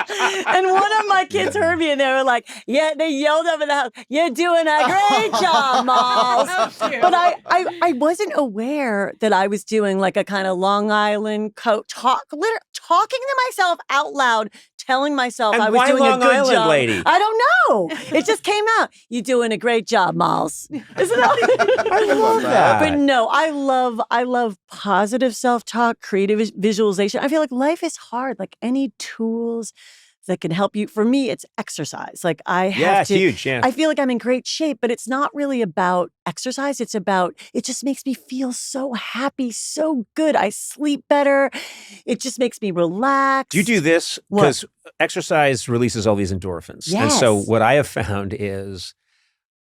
Speaker 1: And one of my kids heard me, and they were like, "Yeah," they yelled up in the house, "You're doing a great job, Malls." But I wasn't aware that I was doing like a kind of Long Island talking to myself out loud, telling myself
Speaker 2: and
Speaker 1: I was doing
Speaker 2: Long
Speaker 1: a good
Speaker 2: Island
Speaker 1: job.
Speaker 2: Lady?
Speaker 1: I don't know. It just came out. "You're doing a great job, Malls." Isn't that?
Speaker 2: I love that.
Speaker 1: But no, I love positive self-talk, creative visualization. I feel like life is hard. Like any tools that can help you. For me, it's exercise. Like I have to.
Speaker 2: It's huge. Yeah.
Speaker 1: I feel like I'm in great shape, but it's not really about exercise. It's about, it just makes me feel so happy, so good. I sleep better. It just makes me relax.
Speaker 2: Do you do this? Because exercise releases all these endorphins.
Speaker 1: Yes.
Speaker 2: And so what I have found is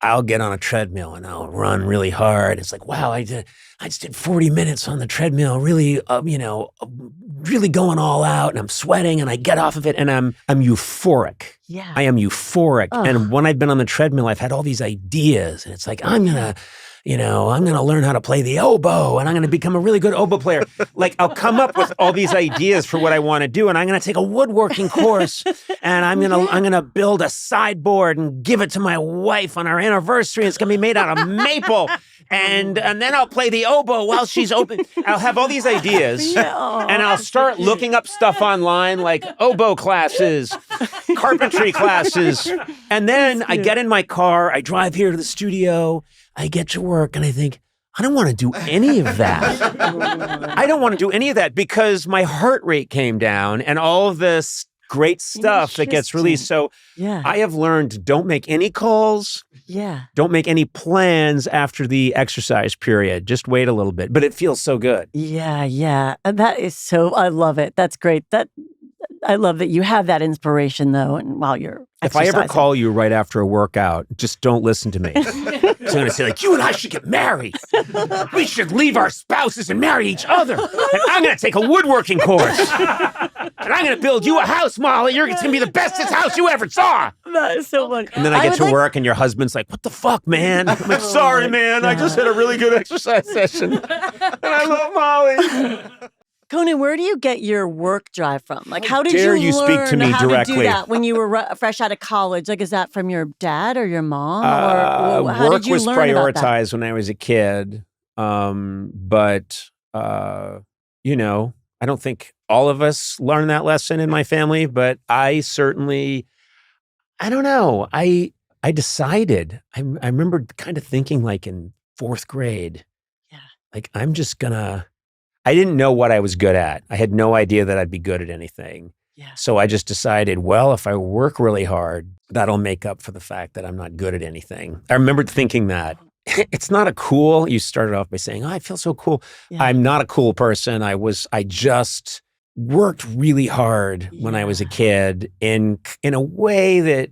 Speaker 2: I'll get on a treadmill and I'll run really hard. It's like, wow, I just did 40 minutes on the treadmill, really, really going all out, and I'm sweating, and I get off of it, and I'm euphoric.
Speaker 1: Yeah.
Speaker 2: I am euphoric.
Speaker 1: Ugh.
Speaker 2: And when I've been on the treadmill, I've had all these ideas, and it's like, I'm going to learn how to play the oboe, and I'm going to become a really good oboe player. Like, I'll come up with all these ideas for what I want to do, and I'm going to take a woodworking course, and I'm going to build a sideboard and give it to my wife on our anniversary. It's going to be made out of maple, and then I'll play the oboe while she's open. I'll have all these ideas, and I'll start looking up stuff online, like oboe classes, carpentry classes, and then I get in my car, I drive here to the studio, I get to work, and I think, I don't want to do any of that. I don't want to do any of that because my heart rate came down and all of this great stuff that gets released. So I have learned, don't make any calls.
Speaker 1: Yeah.
Speaker 2: Don't make any plans after the exercise period. Just wait a little bit. But it feels so good.
Speaker 1: Yeah, yeah. That is I love it. That's great. I love that you have that inspiration, though, and while you're exercising.
Speaker 2: If I ever call you right after a workout, just don't listen to me. I'm going to say, like, you and I should get married. We should leave our spouses and marry each other. And I'm going to take a woodworking course. And I'm going to build you a house, Molly. It's going to be the bestest house you ever saw.
Speaker 1: That is so funny.
Speaker 2: And then I get to work, and your husband's like, what the fuck, man? I'm like, sorry, man. I just had a really good exercise session. And I love Molly.
Speaker 1: Conan, where do you get your work drive from? Like, how did
Speaker 2: dare
Speaker 1: you
Speaker 2: you
Speaker 1: learn
Speaker 2: speak to me
Speaker 1: how
Speaker 2: directly?
Speaker 1: to do that when you were fresh out of college? Like, is that from your dad or your mom? Or how
Speaker 2: work
Speaker 1: did you
Speaker 2: was
Speaker 1: learn about that?
Speaker 2: prioritized when I was a kid. But I don't think all of us learned that lesson in my family, but I certainly, I don't know. I decided, I remember kind of thinking like in fourth grade, like, I'm just gonna, I didn't know what I was good at. I had no idea that I'd be good at anything. Yeah. So I just decided, well, if I work really hard, that'll make up for the fact that I'm not good at anything. I remember thinking that. It's not a cool, you started off by saying, oh, I feel so cool. Yeah. I'm not a cool person. I just worked really hard when I was a kid in a way that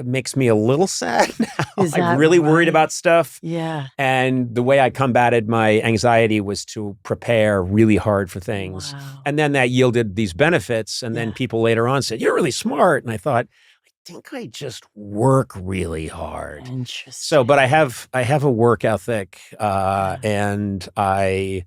Speaker 2: makes me a little sad now. I'm really worried about stuff.
Speaker 1: Yeah.
Speaker 2: And the way I combated my anxiety was to prepare really hard for things. Wow. And then that yielded these benefits. And then people later on said, you're really smart. And I thought, I think I just work really hard.
Speaker 1: Interesting.
Speaker 2: So, but I have a work ethic and I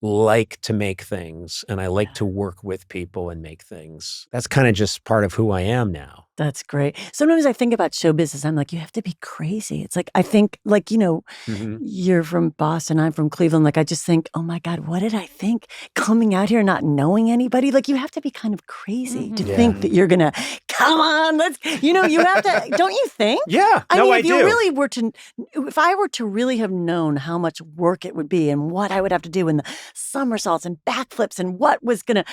Speaker 2: like to make things and I like to work with people and make things. That's kind of just part of who I am now.
Speaker 1: That's great. Sometimes I think about show business. I'm like, you have to be crazy. It's like, I think, like, you're from Boston, I'm from Cleveland. Like, I just think, oh my God, what did I think? Coming out here, not knowing anybody. Like, you have to be kind of crazy to think that you're going to, come on, you have to, don't you think?
Speaker 2: Yeah.
Speaker 1: I mean, if you
Speaker 2: do.
Speaker 1: really were to, if I were to really have known how much work it would be and what I would have to do and the somersaults and backflips and what was going to,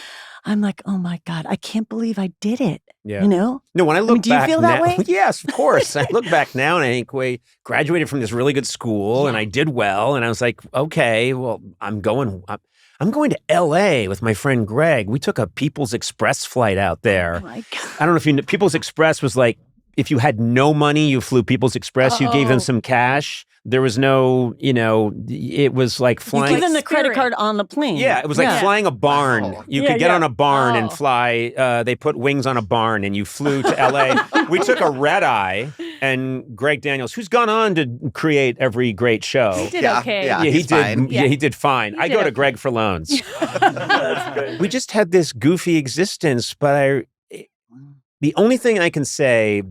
Speaker 1: I'm like, oh my God, I can't believe I did it.
Speaker 2: Yeah.
Speaker 1: You know?
Speaker 2: No, when I look
Speaker 1: do you
Speaker 2: back
Speaker 1: feel that
Speaker 2: now,
Speaker 1: way?
Speaker 2: Yes, of course. I look back now and I think we graduated from this really good school and I did well. And I was like, okay, well, I'm going to LA with my friend Greg. We took a People's Express flight out there.
Speaker 1: Oh my God.
Speaker 2: I don't know if you know, People's Express was like, if you had no money, you flew People's Express, you gave them some cash. There was no, it was like flying.
Speaker 1: You give them the credit card on the plane.
Speaker 2: Yeah, it was like flying a barn.
Speaker 6: Wow.
Speaker 2: You could get on a barn and fly. They put wings on a barn and you flew to LA. We took a red eye and Greg Daniels, who's gone on to create every great show.
Speaker 3: He did okay.
Speaker 2: Yeah, he did.
Speaker 7: fine.
Speaker 2: Yeah, he did fine. I go to Greg for loans. We just had this goofy existence, but the only thing I can say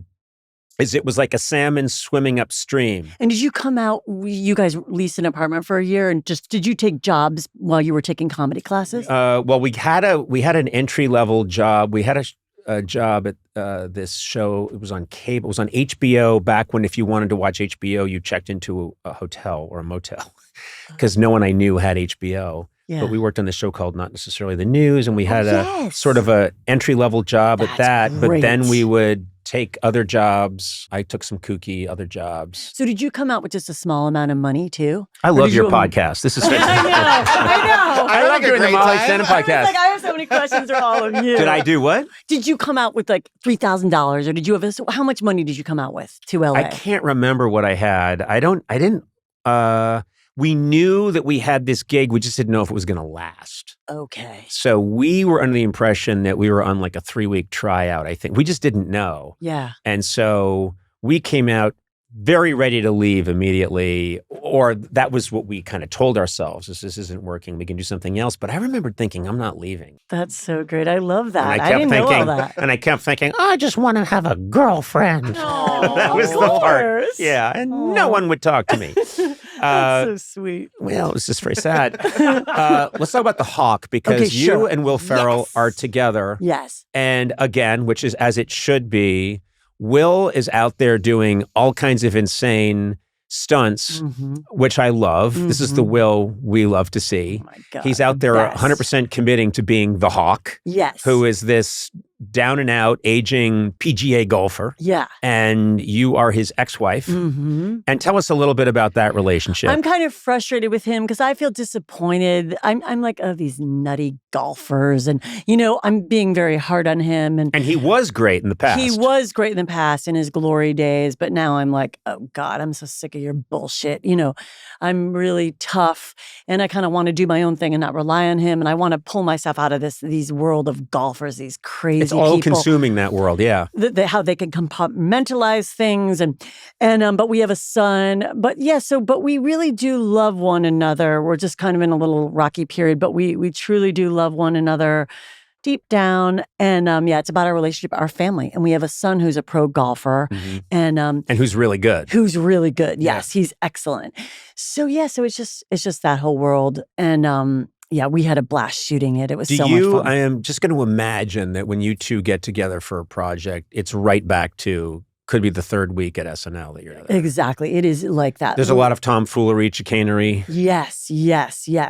Speaker 2: is it was like a salmon swimming upstream.
Speaker 1: And did you come out, you guys leased an apartment for a year and did you take jobs while you were taking comedy classes?
Speaker 2: Well, we had an entry-level job. We had a job at this show. It was on cable. It was on HBO back when if you wanted to watch HBO, you checked into a hotel or a motel because no one I knew had HBO.
Speaker 1: Yeah.
Speaker 2: But we worked on this show called Not Necessarily the News, and we had a sort of a entry-level job at that.
Speaker 1: Great.
Speaker 2: But then we would take other jobs. I took some kooky other jobs.
Speaker 1: So did you come out with just a small amount of money too?
Speaker 2: I love your podcast. This is fantastic.
Speaker 1: I know.
Speaker 2: I love doing the Molly Shannon podcast.
Speaker 1: I have so many questions for all of you.
Speaker 2: Did I do what?
Speaker 1: Did you come out with like $3,000 or did you have how much money did you come out with to LA?
Speaker 2: I can't remember what I had. I didn't. We knew that we had this gig. We just didn't know if it was going to last.
Speaker 1: Okay.
Speaker 2: So we were under the impression that we were on like a 3-week tryout, I think. We just didn't know.
Speaker 1: Yeah.
Speaker 2: And so we came out very ready to leave immediately, or that was what we kind of told ourselves. This isn't working. We can do something else. But I remembered thinking, I'm not leaving.
Speaker 1: That's so great. I love that.
Speaker 2: And
Speaker 1: I didn't know all that.
Speaker 2: And I kept thinking, I just want to have a girlfend.
Speaker 1: Oh,
Speaker 2: that was
Speaker 1: of
Speaker 2: the part.
Speaker 1: course.
Speaker 2: Yeah. And no one would talk to me.
Speaker 1: That's so sweet.
Speaker 2: Well, it was just very sad. Let's talk about The Hawk because you and Will Ferrell are together.
Speaker 1: Yes.
Speaker 2: And again, which is as it should be, Will is out there doing all kinds of insane stunts, which I love. This is the Will we love to see.
Speaker 1: Oh my God,
Speaker 2: he's out there
Speaker 1: best.
Speaker 2: 100% committing to being the Hawk.
Speaker 1: Yes.
Speaker 2: Who is this down and out aging PGA golfer.
Speaker 1: Yeah.
Speaker 2: And you are his ex-wife. And tell us a little bit about that relationship.
Speaker 1: I'm kind of frustrated with him because I feel disappointed. I'm like, oh, these nutty golfers. And, I'm being very hard on him. And
Speaker 2: he was great in the past.
Speaker 1: He was great in the past in his glory days. But now I'm like, oh, God, I'm so sick of your bullshit. I'm really tough. And I kind of want to do my own thing and not rely on him. And I want to pull myself out of these world of golfers, these crazy
Speaker 2: it's all
Speaker 1: people.
Speaker 2: consuming that world, yeah.
Speaker 1: How they can compartmentalize things, and but we have a son. But but we really do love one another. We're just kind of in a little rocky period, but we truly do love one another deep down. And it's about our relationship, our family, and we have a son who's a pro golfer, and
Speaker 2: who's really good.
Speaker 1: Who's really good? Yes, he's excellent. So so it's just that whole world, and we had a blast shooting it. It was so much fun.
Speaker 2: I am just going to imagine that when you two get together for a project, it's right back to, could be the third week at SNL that you're there.
Speaker 1: Exactly. It is like that.
Speaker 2: There's a lot of tomfoolery, chicanery.
Speaker 1: Yes.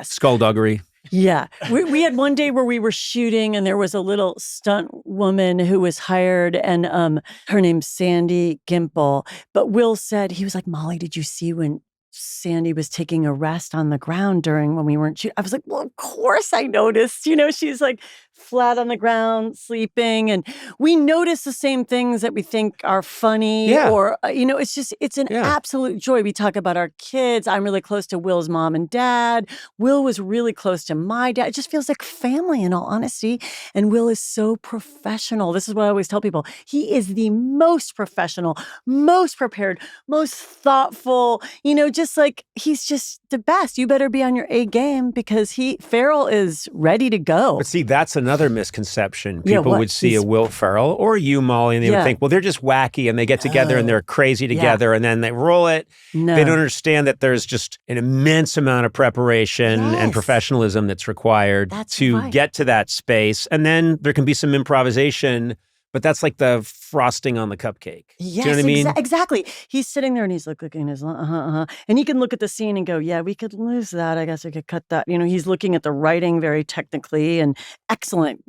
Speaker 2: Skullduggery.
Speaker 1: Yeah. We had one day where we were shooting and there was a little stunt woman who was hired, and her name's Sandy Gimple. But Will said, he was like, Molly, did you see when Sandy was taking a rest on the ground when we weren't shooting? I was like, well, of course I noticed. She's like flat on the ground, sleeping. And we notice the same things that we think are funny.
Speaker 2: Yeah.
Speaker 1: Or, it's an absolute joy. We talk about our kids. I'm really close to Will's mom and dad. Will was really close to my dad. It just feels like family, in all honesty. And Will is so professional. This is what I always tell people. He is the most professional, most prepared, most thoughtful, just like, he's just the best. You better be on your A game because Ferrell is ready to go.
Speaker 2: But see, that's another another misconception.
Speaker 1: Yeah,
Speaker 2: People
Speaker 1: what?
Speaker 2: would see a Will Ferrell or you, Molly, and they would think, well, they're just wacky and they get together and they're crazy together and then they roll it.
Speaker 1: No.
Speaker 2: They don't understand that there's just an immense amount of preparation and professionalism that's required to get to that space. And then there can be some improvisation, but that's like the frosting on the cupcake.
Speaker 1: Yes,
Speaker 2: do you know what I mean?
Speaker 1: Exactly. He's sitting there and he's looking at his, and he can look at the scene and go, yeah, we could lose that. I guess we could cut that. He's looking at the writing very technically and excellent,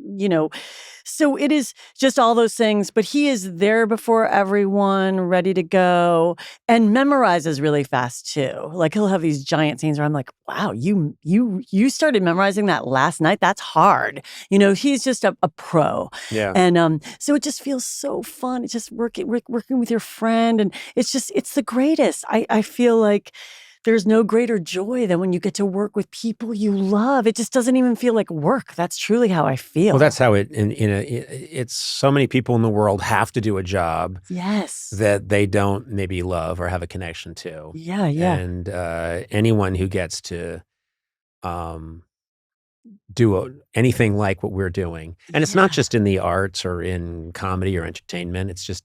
Speaker 1: So it is just all those things, but he is there before everyone, ready to go, and memorizes really fast too. Like he'll have these giant scenes where I'm like, wow, you started memorizing that last night? That's hard. He's just a pro.
Speaker 2: Yeah.
Speaker 1: And so it just feels so fun. It's just working with your friend. And it's the greatest. I feel like there's no greater joy than when you get to work with people you love. It just doesn't even feel like work. That's truly how I feel.
Speaker 2: Well, that's how it's so many people in the world have to do a job that they don't maybe love or have a connection to.
Speaker 1: Yeah.
Speaker 2: And anyone who gets to do anything like what we're doing. And it's not just in the arts or in comedy or entertainment. It's just,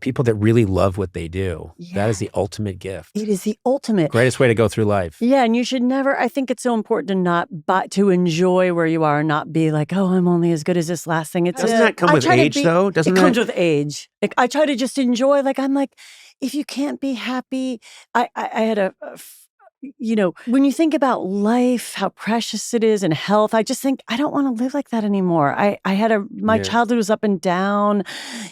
Speaker 2: people that really love what they do. Yeah. That is the ultimate gift.
Speaker 1: It is the ultimate.
Speaker 2: Greatest way to go through life.
Speaker 1: Yeah, and you should never, I think it's so important to enjoy where you are and not be like, oh, I'm only as good as this last thing. Doesn't
Speaker 2: that come with age, though?
Speaker 1: It comes with age. I try to just enjoy, I'm like, if you can't be happy, I had when you think about life, how precious it is and health, I just think I don't want to live like that anymore. My childhood was up and down.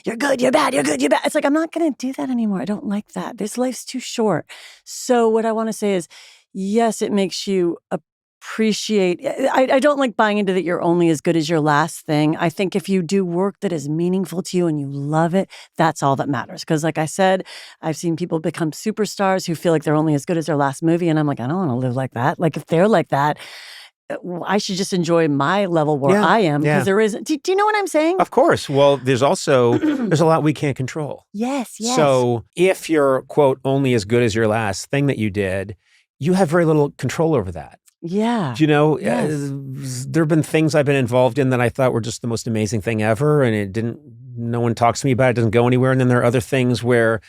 Speaker 1: You're good, you're bad, you're good, you're bad. It's like, I'm not going to do that anymore. I don't like that. This life's too short. So what I want to say is, yes, it makes you appreciate. I don't like buying into that you're only as good as your last thing. I think if you do work that is meaningful to you and you love it, that's all that matters. Because like I said, I've seen people become superstars who feel like they're only as good as their last movie. And I'm like, I don't want to live like that. Like if they're like that, I should just enjoy my level where I am. Because there isn't. Do you know what I'm saying?
Speaker 2: Of course. Well, there's also, there's a lot we can't control.
Speaker 1: Yes.
Speaker 2: So if you're, quote, only as good as your last thing that you did, you have very little control over that.
Speaker 1: Yeah.
Speaker 2: There have been things I've been involved in that I thought were just the most amazing thing ever. And no one talks to me about it. It doesn't go anywhere. And then there are other things where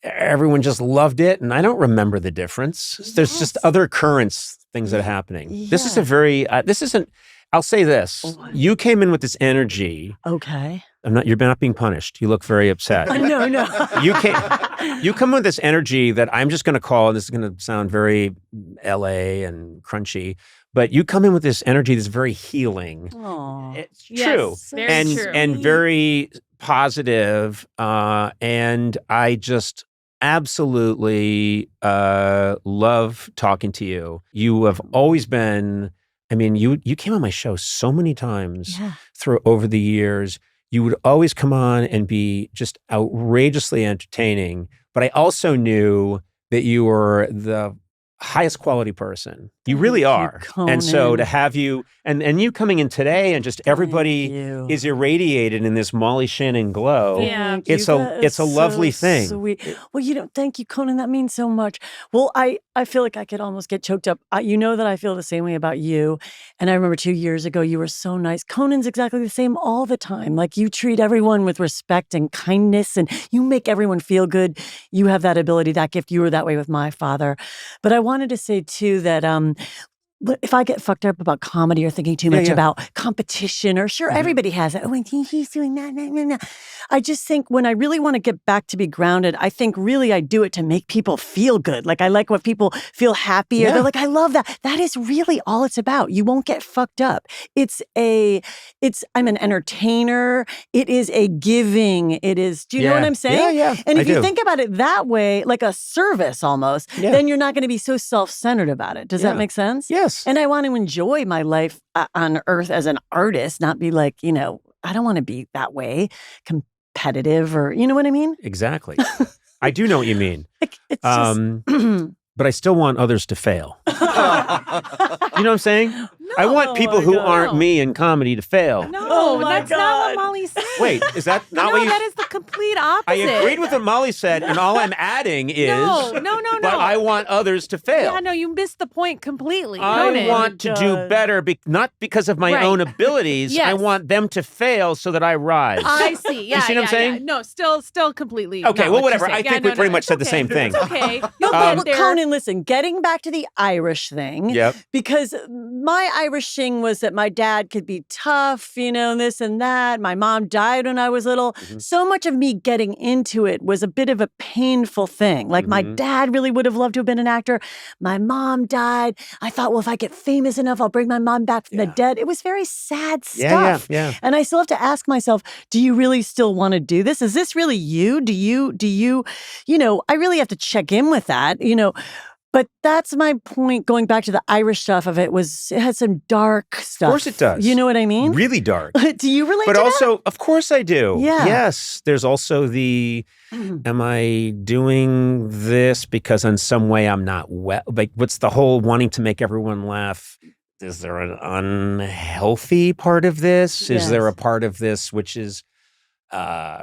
Speaker 2: everyone just loved it. And I don't remember the difference. There's just other things that are happening.
Speaker 1: Yeah.
Speaker 2: This is I'll say this. You came in with this energy.
Speaker 1: Okay.
Speaker 2: You're not being punished. You look very upset.
Speaker 1: No.
Speaker 2: You come with this energy that I'm just going to call, and this is going to sound very LA and crunchy, but you come in with this energy that's very healing.
Speaker 1: Aww.
Speaker 2: It's true.
Speaker 3: Very true.
Speaker 2: And very positive. And I just absolutely love talking to you. You have always been, you came on my show so many times over the years. You would always come on and be just outrageously entertaining. But I also knew that you were the highest quality person. You really are.
Speaker 1: Conan.
Speaker 2: And so to have you, and you coming in today and just everybody is irradiated in this Molly Shannon glow.
Speaker 3: Yeah.
Speaker 2: It's a lovely thing.
Speaker 1: Sweet. Well, thank you, Conan. That means so much. Well, I feel like I could almost get choked up. You know that I feel the same way about you. And I remember 2 years ago, you were so nice. Conan's exactly the same all the time. Like you treat everyone with respect and kindness and you make everyone feel good. You have that ability, that gift. You were that way with my father. But I wanted to say too that if I get fucked up about comedy or thinking too much about competition, or everybody has it. Oh, and he's doing that. Nah. I just think when I really want to get back to be grounded, I think really I do it to make people feel good. Like I like when people feel happy or they're like, I love that. That is really all it's about. You won't get fucked up. I'm an entertainer. It is a giving. It is, do you know what I'm saying?
Speaker 2: Yeah.
Speaker 1: And if you think about it that way, like a service almost, then you're not going to be so self-centered about it. Does that make sense?
Speaker 2: Yes.
Speaker 1: And I want to enjoy my life on earth as an artist, not be like, I don't want to be that way, competitive or, you know what I mean?
Speaker 2: Exactly. I do know what you mean.
Speaker 1: It's just...
Speaker 2: But I still want others to fail. You know what I'm saying? I want people who
Speaker 1: God.
Speaker 2: aren't me in comedy to fail.
Speaker 3: No,
Speaker 1: Oh my
Speaker 3: that's not
Speaker 1: God.
Speaker 3: what Molly said.
Speaker 2: Wait, is that not
Speaker 3: no,
Speaker 2: what you...
Speaker 3: that is the complete opposite.
Speaker 2: I agreed with what Molly said, and all I'm adding is...
Speaker 3: No.
Speaker 2: But I want others to fail.
Speaker 3: Yeah, no, you missed the point completely.
Speaker 2: I
Speaker 3: Conan.
Speaker 2: want to do better, not because of my
Speaker 3: Right.
Speaker 2: own abilities.
Speaker 3: Yes.
Speaker 2: I want them to fail so that I rise.
Speaker 3: I see. Yeah,
Speaker 2: You see what I'm saying?
Speaker 3: Yeah. No, still completely.
Speaker 2: Okay,
Speaker 3: not
Speaker 2: well,
Speaker 3: what
Speaker 2: whatever.
Speaker 3: you're
Speaker 2: I
Speaker 3: saying.
Speaker 2: think
Speaker 3: Yeah,
Speaker 2: we pretty much
Speaker 3: it's
Speaker 2: said the
Speaker 3: okay.
Speaker 2: same thing.
Speaker 3: It's okay. You'll
Speaker 1: But
Speaker 3: get there.
Speaker 1: Conan, listen, getting back to the Irish thing,
Speaker 2: Yep.
Speaker 1: because my Irish thing was that my dad could be tough, and this and that. My mom died when I was little.
Speaker 2: Mm-hmm.
Speaker 1: So much of me getting into it was a bit of a painful thing. Like my
Speaker 2: Mhm.
Speaker 1: dad really would have loved to have been an actor. My mom died. I thought, well, if I get famous enough, I'll bring my mom back from the dead. It was very sad stuff.
Speaker 2: Yeah.
Speaker 1: And I still have to ask myself, do you really still want to do this? Is this really you? Do you, I really have to check in with that, But that's my point, going back to the Irish stuff of it had some dark stuff.
Speaker 2: Of course it does.
Speaker 1: You know what I mean?
Speaker 2: Really dark.
Speaker 1: Do you relate
Speaker 2: But
Speaker 1: to
Speaker 2: also, of course I do.
Speaker 1: Yeah.
Speaker 2: Yes. There's also the, am I doing this because in some way I'm not well? Like, what's the whole wanting to make everyone laugh? Is there an unhealthy part of this? Is there a
Speaker 1: Yes.
Speaker 2: part of this which is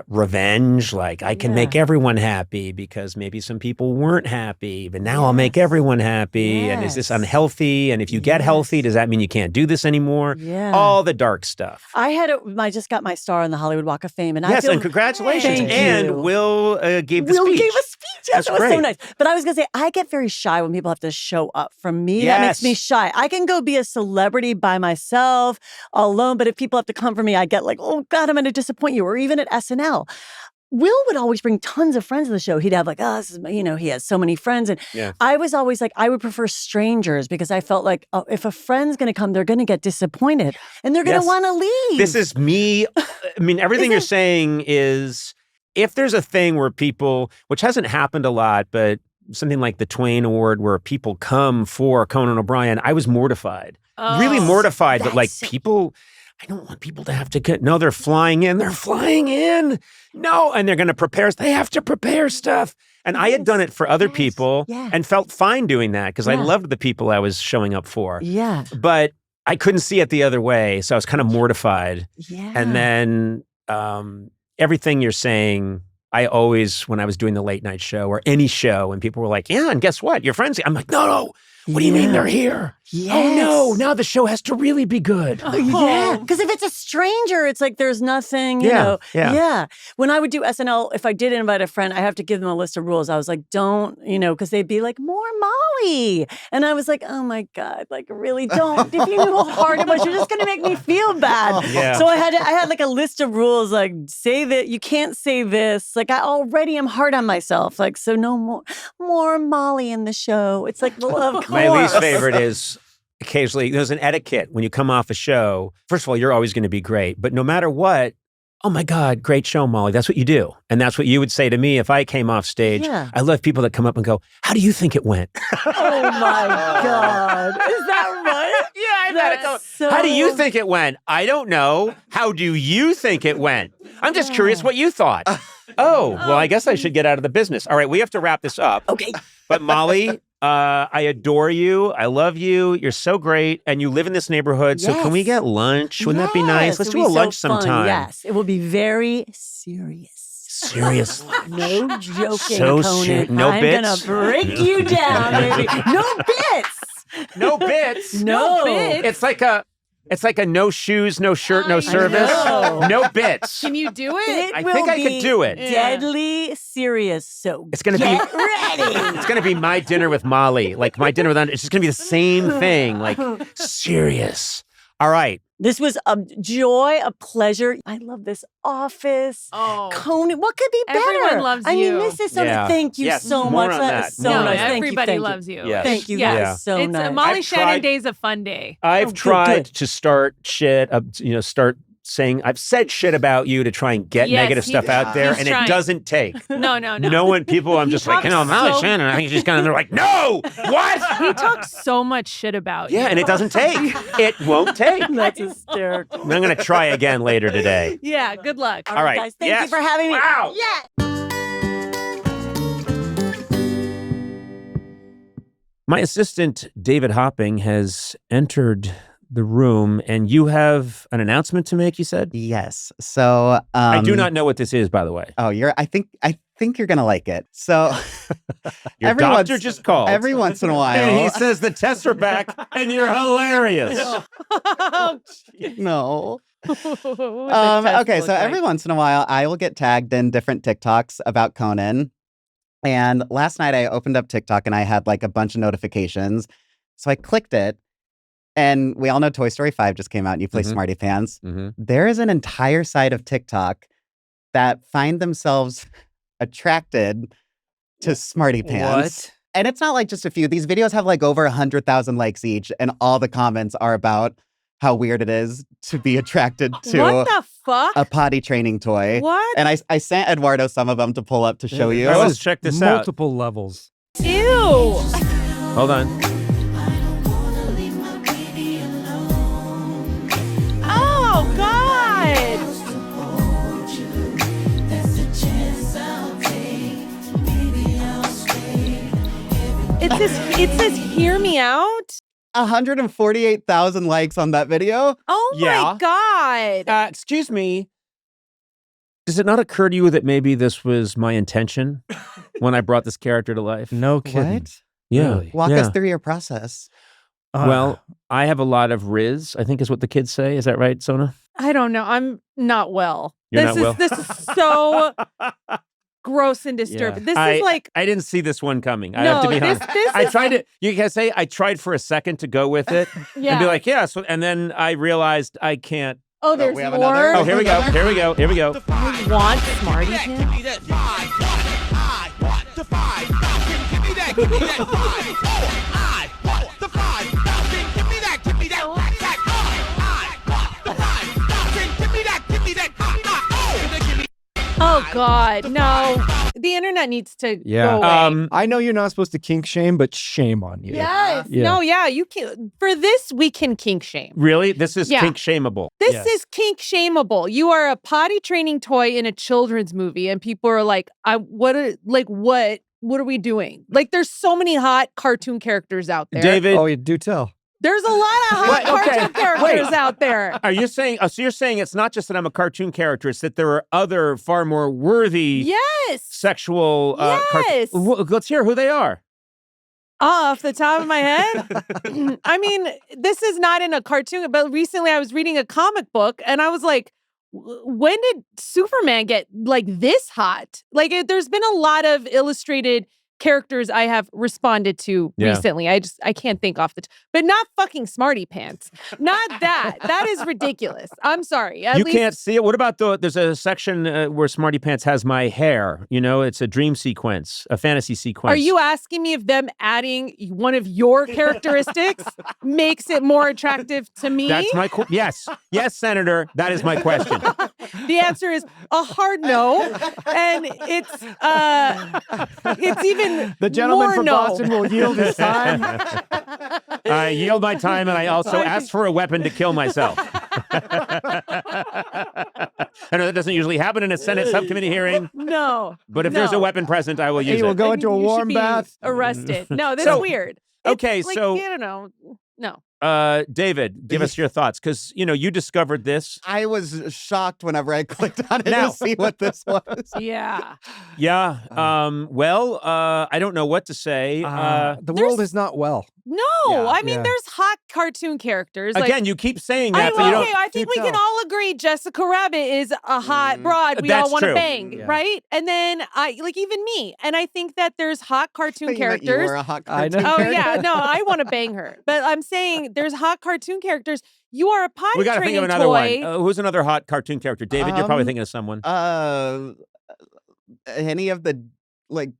Speaker 2: revenge? Like, I can
Speaker 1: Yeah.
Speaker 2: make everyone happy because maybe some people weren't happy, but now I'll make
Speaker 1: Yes.
Speaker 2: everyone happy. And is this
Speaker 1: Yes.
Speaker 2: unhealthy? And if you get
Speaker 1: Yes.
Speaker 2: healthy, does that mean you can't do this anymore?
Speaker 1: Yeah.
Speaker 2: All the dark stuff.
Speaker 1: I just got my star on the Hollywood Walk of Fame. And I
Speaker 2: Yes,
Speaker 1: feel
Speaker 2: and congratulations.
Speaker 1: Thank
Speaker 2: and
Speaker 1: you.
Speaker 2: Will gave the
Speaker 1: Will
Speaker 2: speech.
Speaker 1: gave a speech. Yes,
Speaker 2: That's
Speaker 1: it was so
Speaker 2: great.
Speaker 1: nice. But I was going to say, I get very shy when people have to show up for me. That makes me
Speaker 2: Yes.
Speaker 1: shy. I can go be a celebrity by myself, alone. But if people have to come for me, I get like, oh God, I'm going to disappoint you. Or even at SNL. Will would always bring tons of friends to the show. He'd have like, this is, he has so many friends. And
Speaker 2: Yeah.
Speaker 1: I was always like, I would prefer strangers because I felt like, if a friend's going to come, they're going to get disappointed and they're going to
Speaker 2: Yes.
Speaker 1: want to leave.
Speaker 2: This is me. I mean, everything you're saying is, if there's a thing where people, which hasn't happened a lot, but something like the Twain Award where people come for Conan O'Brien, I was mortified. Really mortified that like people... I don't want people to have to get, no, they're flying in. No, and they're going to prepare. They have to prepare stuff. And I had done it for other people and felt fine doing that because I loved the people I was showing up for.
Speaker 1: Yeah.
Speaker 2: But I couldn't see it the other way. So I was kind of mortified.
Speaker 1: Yeah.
Speaker 2: And then everything you're saying, I always, when I was doing the late night show or any show, and people were like, yeah, and guess what? Your friends, I'm like, no. What do you mean they're here?
Speaker 1: Yes.
Speaker 2: Oh no, now the show has to really be good.
Speaker 1: Yeah, because if it's a stranger, it's like there's nothing, you know.
Speaker 2: Yeah.
Speaker 1: When I would do SNL, if I did invite a friend, I have to give them a list of rules. I was like, don't, because they'd be like, more Molly. And I was like, oh my God, like really don't. If you knew how hard it was, you're just going to make me feel bad.
Speaker 2: Yeah.
Speaker 1: So I had like a list of rules, like say that you can't say this. Like I already am hard on myself. Like, so no more Molly in the show. It's like, well, of course.
Speaker 2: My least favorite is occasionally there's an etiquette when you come off a show. First of all, you're always going to be great, but no matter what, oh my God, great show, Molly. That's what you do. And that's what you would say to me if I came off stage.
Speaker 1: Yeah.
Speaker 2: I love people that come up and go, how do you think it went?
Speaker 1: Oh my God. Is that right?
Speaker 2: How do you think it went? I don't know. How do you think it went? I'm just curious what you thought. Oh, well, I guess I should get out of the business. All right, we have to wrap this up.
Speaker 1: Okay.
Speaker 2: But Molly, I adore you. I love you. You're so great. And you live in this neighborhood. So can we get lunch? Wouldn't that be nice? Let's do a lunch sometime.
Speaker 1: Yes, it will be very serious.
Speaker 2: Seriously.
Speaker 1: No joking,
Speaker 2: So
Speaker 1: Conan.
Speaker 2: no
Speaker 1: I'm
Speaker 2: bits?
Speaker 1: gonna break you down, baby. No bits.
Speaker 2: No bits.
Speaker 1: No
Speaker 3: bits.
Speaker 2: It's like a no shoes, no shirt, no
Speaker 3: I
Speaker 2: service.
Speaker 1: know.
Speaker 2: No bits.
Speaker 3: Can you do it?
Speaker 1: It
Speaker 2: I
Speaker 1: will
Speaker 2: think I could
Speaker 1: be
Speaker 2: do it.
Speaker 1: Deadly serious. So
Speaker 2: It's gonna
Speaker 1: get
Speaker 2: be
Speaker 1: ready.
Speaker 2: It's gonna be my dinner with Molly. Like my dinner with it's just gonna be the same thing. Like serious. All right.
Speaker 1: This was a joy, a pleasure. I love this office.
Speaker 3: Oh.
Speaker 1: Conan, what could be better?
Speaker 3: Everyone loves
Speaker 1: I mean,
Speaker 3: you.
Speaker 1: this is so.
Speaker 2: Yeah.
Speaker 1: Thank you
Speaker 2: Yes,
Speaker 1: so
Speaker 2: more
Speaker 1: much.
Speaker 2: on
Speaker 1: That
Speaker 2: that.
Speaker 1: is so
Speaker 2: No,
Speaker 1: nice. Thank you,
Speaker 3: everybody
Speaker 1: thank you.
Speaker 3: loves you.
Speaker 2: Yes.
Speaker 1: Thank you.
Speaker 3: Yeah.
Speaker 1: That is so
Speaker 3: It's
Speaker 1: nice.
Speaker 3: Molly
Speaker 2: I've
Speaker 3: Shannon
Speaker 2: tried-
Speaker 3: Day is a fun day.
Speaker 2: I've
Speaker 1: good,
Speaker 2: tried
Speaker 1: good.
Speaker 2: to start shit, start saying, I've said shit about you to try and get
Speaker 3: Yes,
Speaker 2: negative stuff out there,
Speaker 3: he's
Speaker 2: and
Speaker 3: trying.
Speaker 2: it doesn't take.
Speaker 3: No.
Speaker 2: No one, people, I'm just like,
Speaker 3: talks
Speaker 2: Molly
Speaker 3: so-
Speaker 2: Shannon, I think she's kind of, they're like, no, what?
Speaker 3: He talks so much shit about you.
Speaker 2: Yeah, and it doesn't take. It won't take.
Speaker 1: That's hysterical.
Speaker 2: I'm going to try again later today.
Speaker 3: Yeah, good luck.
Speaker 2: All right.
Speaker 1: guys. Thank
Speaker 2: Yes.
Speaker 1: you for having me.
Speaker 2: Wow.
Speaker 1: Yeah.
Speaker 2: My assistant, David Hopping, has entered the room, and you have an announcement to make. You said
Speaker 7: Yes. So
Speaker 2: I do not know what this is, by the way.
Speaker 7: Oh, I think you're gonna like it. So
Speaker 2: Your doctor just called.
Speaker 7: Every once in a while,
Speaker 2: and he says the tests are back, and you're hilarious.
Speaker 7: No. Okay, so every once in a while, I will get tagged in different TikToks about Conan. And last night, I opened up TikTok and I had like a bunch of notifications. So I clicked it. And we all know Toy Story 5 just came out and you play Smarty Pants. There is an entire side of TikTok that find themselves attracted to Smarty Pants.
Speaker 1: What?
Speaker 7: And it's not like just a few. These videos have like over 100,000 likes each. And all the comments are about how weird it is to be attracted to
Speaker 3: What the fuck?
Speaker 7: a potty training toy.
Speaker 3: What?
Speaker 7: And I sent Eduardo some of them to pull up to show you.
Speaker 2: All right, let's check this out.
Speaker 4: Multiple levels.
Speaker 3: Ew.
Speaker 2: Hold on.
Speaker 3: Oh, God. It says, hear me out.
Speaker 7: 148,000 likes on that video.
Speaker 3: Oh,
Speaker 2: Yeah.
Speaker 3: my God.
Speaker 2: Excuse me. Does it not occur to you that maybe this was my intention when I brought this character to life?
Speaker 4: No kidding.
Speaker 7: What?
Speaker 2: Yeah.
Speaker 4: Really?
Speaker 7: Walk
Speaker 2: Yeah.
Speaker 7: us through your process.
Speaker 2: Well, I have a lot of Riz, I think is what the kids say. Is that right, Sona?
Speaker 3: I don't know. I'm not well.
Speaker 2: You're not well?
Speaker 3: This is so gross and disturbing. This is like
Speaker 2: I didn't see this one coming. I have to be honest.
Speaker 3: this
Speaker 2: I
Speaker 3: is
Speaker 2: tried to. You can say I tried for a second to go with it
Speaker 3: yeah.
Speaker 2: and be like, yeah. So, and then I realized I can't.
Speaker 3: Oh, there's
Speaker 7: we have
Speaker 3: more.
Speaker 7: another?
Speaker 2: Oh, here we go. Here we go. Here we go.
Speaker 3: I want Smarty Pants. Oh God, no! The internet needs to go away.
Speaker 4: I know you're not supposed to kink shame, but shame on you.
Speaker 3: Yes.
Speaker 4: Yeah.
Speaker 3: No, yeah, you can. For this, we can kink shame.
Speaker 2: Really, this is
Speaker 3: Yeah.
Speaker 2: kink shameable.
Speaker 3: This
Speaker 4: Yes.
Speaker 3: is kink shameable. You are a potty training toy in a children's movie, and people are like, what are we doing? Like, there's so many hot cartoon characters out there.
Speaker 2: David,
Speaker 4: Oh, you do tell.
Speaker 3: There's a lot of hot
Speaker 2: What? Okay.
Speaker 3: cartoon characters out there.
Speaker 2: are you saying? So you're saying it's not just that I'm a cartoon character; it's that there are other far more worthy
Speaker 3: Yes.
Speaker 2: sexual.
Speaker 3: Yes.
Speaker 2: Let's hear who they are.
Speaker 3: Off the top of my head, I mean, this is not in a cartoon, but recently I was reading a comic book and I was like, when did Superman get like this hot? Like, there's been a lot of illustrated characters I have responded to recently. I can't think off but not fucking Smarty Pants. Not that. That is ridiculous. I'm sorry. At
Speaker 2: You
Speaker 3: least,
Speaker 2: can't see it. What about there's a section where Smarty Pants has my hair. You know, it's a dream sequence, a fantasy sequence.
Speaker 3: Are you asking me if them adding one of your characteristics makes it more attractive to me?
Speaker 2: That's my yes, Senator. That is my question.
Speaker 3: The answer is a hard no, and it's even
Speaker 4: The gentleman
Speaker 3: more
Speaker 4: from
Speaker 3: no.
Speaker 4: Boston will yield his time.
Speaker 2: I yield my time, and I also ask for a weapon to kill myself. I know that doesn't usually happen in a Senate subcommittee hearing,
Speaker 3: No,
Speaker 2: but if there's a weapon present, I will use
Speaker 4: He will
Speaker 2: it.
Speaker 4: go into a
Speaker 3: You should
Speaker 4: warm
Speaker 3: be
Speaker 4: bath.
Speaker 3: Arrested. No, this
Speaker 2: So-
Speaker 3: is weird. It's
Speaker 2: okay,
Speaker 3: like,
Speaker 2: so-
Speaker 3: I don't know. No.
Speaker 2: David, give us your thoughts, because you discovered this.
Speaker 7: I was shocked whenever I clicked on it
Speaker 2: Now-
Speaker 7: to see what this was.
Speaker 3: Yeah.
Speaker 2: Yeah. Well, I don't know what to say.
Speaker 4: The world is not well.
Speaker 3: No,
Speaker 7: Yeah,
Speaker 3: I mean,
Speaker 4: yeah.
Speaker 3: there's hot cartoon characters.
Speaker 2: Again, you keep saying that,
Speaker 3: I,
Speaker 2: but you don't.
Speaker 3: okay, I think we can all agree Jessica Rabbit is a hot broad we
Speaker 2: That's
Speaker 3: all want to
Speaker 2: true.
Speaker 3: bang,
Speaker 4: Yeah.
Speaker 3: right? And then even me. And I think that there's hot cartoon
Speaker 7: You meant you
Speaker 3: characters.
Speaker 7: were a hot
Speaker 4: I know.
Speaker 7: cartoon
Speaker 3: Oh
Speaker 7: character?
Speaker 3: yeah, no, I want to bang her. But I'm saying there's hot cartoon characters. You are a potty
Speaker 2: We got to think of
Speaker 3: training
Speaker 2: another
Speaker 3: toy.
Speaker 2: one. Who's another hot cartoon character? David, you're probably
Speaker 7: Um,
Speaker 2: thinking of someone.
Speaker 7: Any of the like?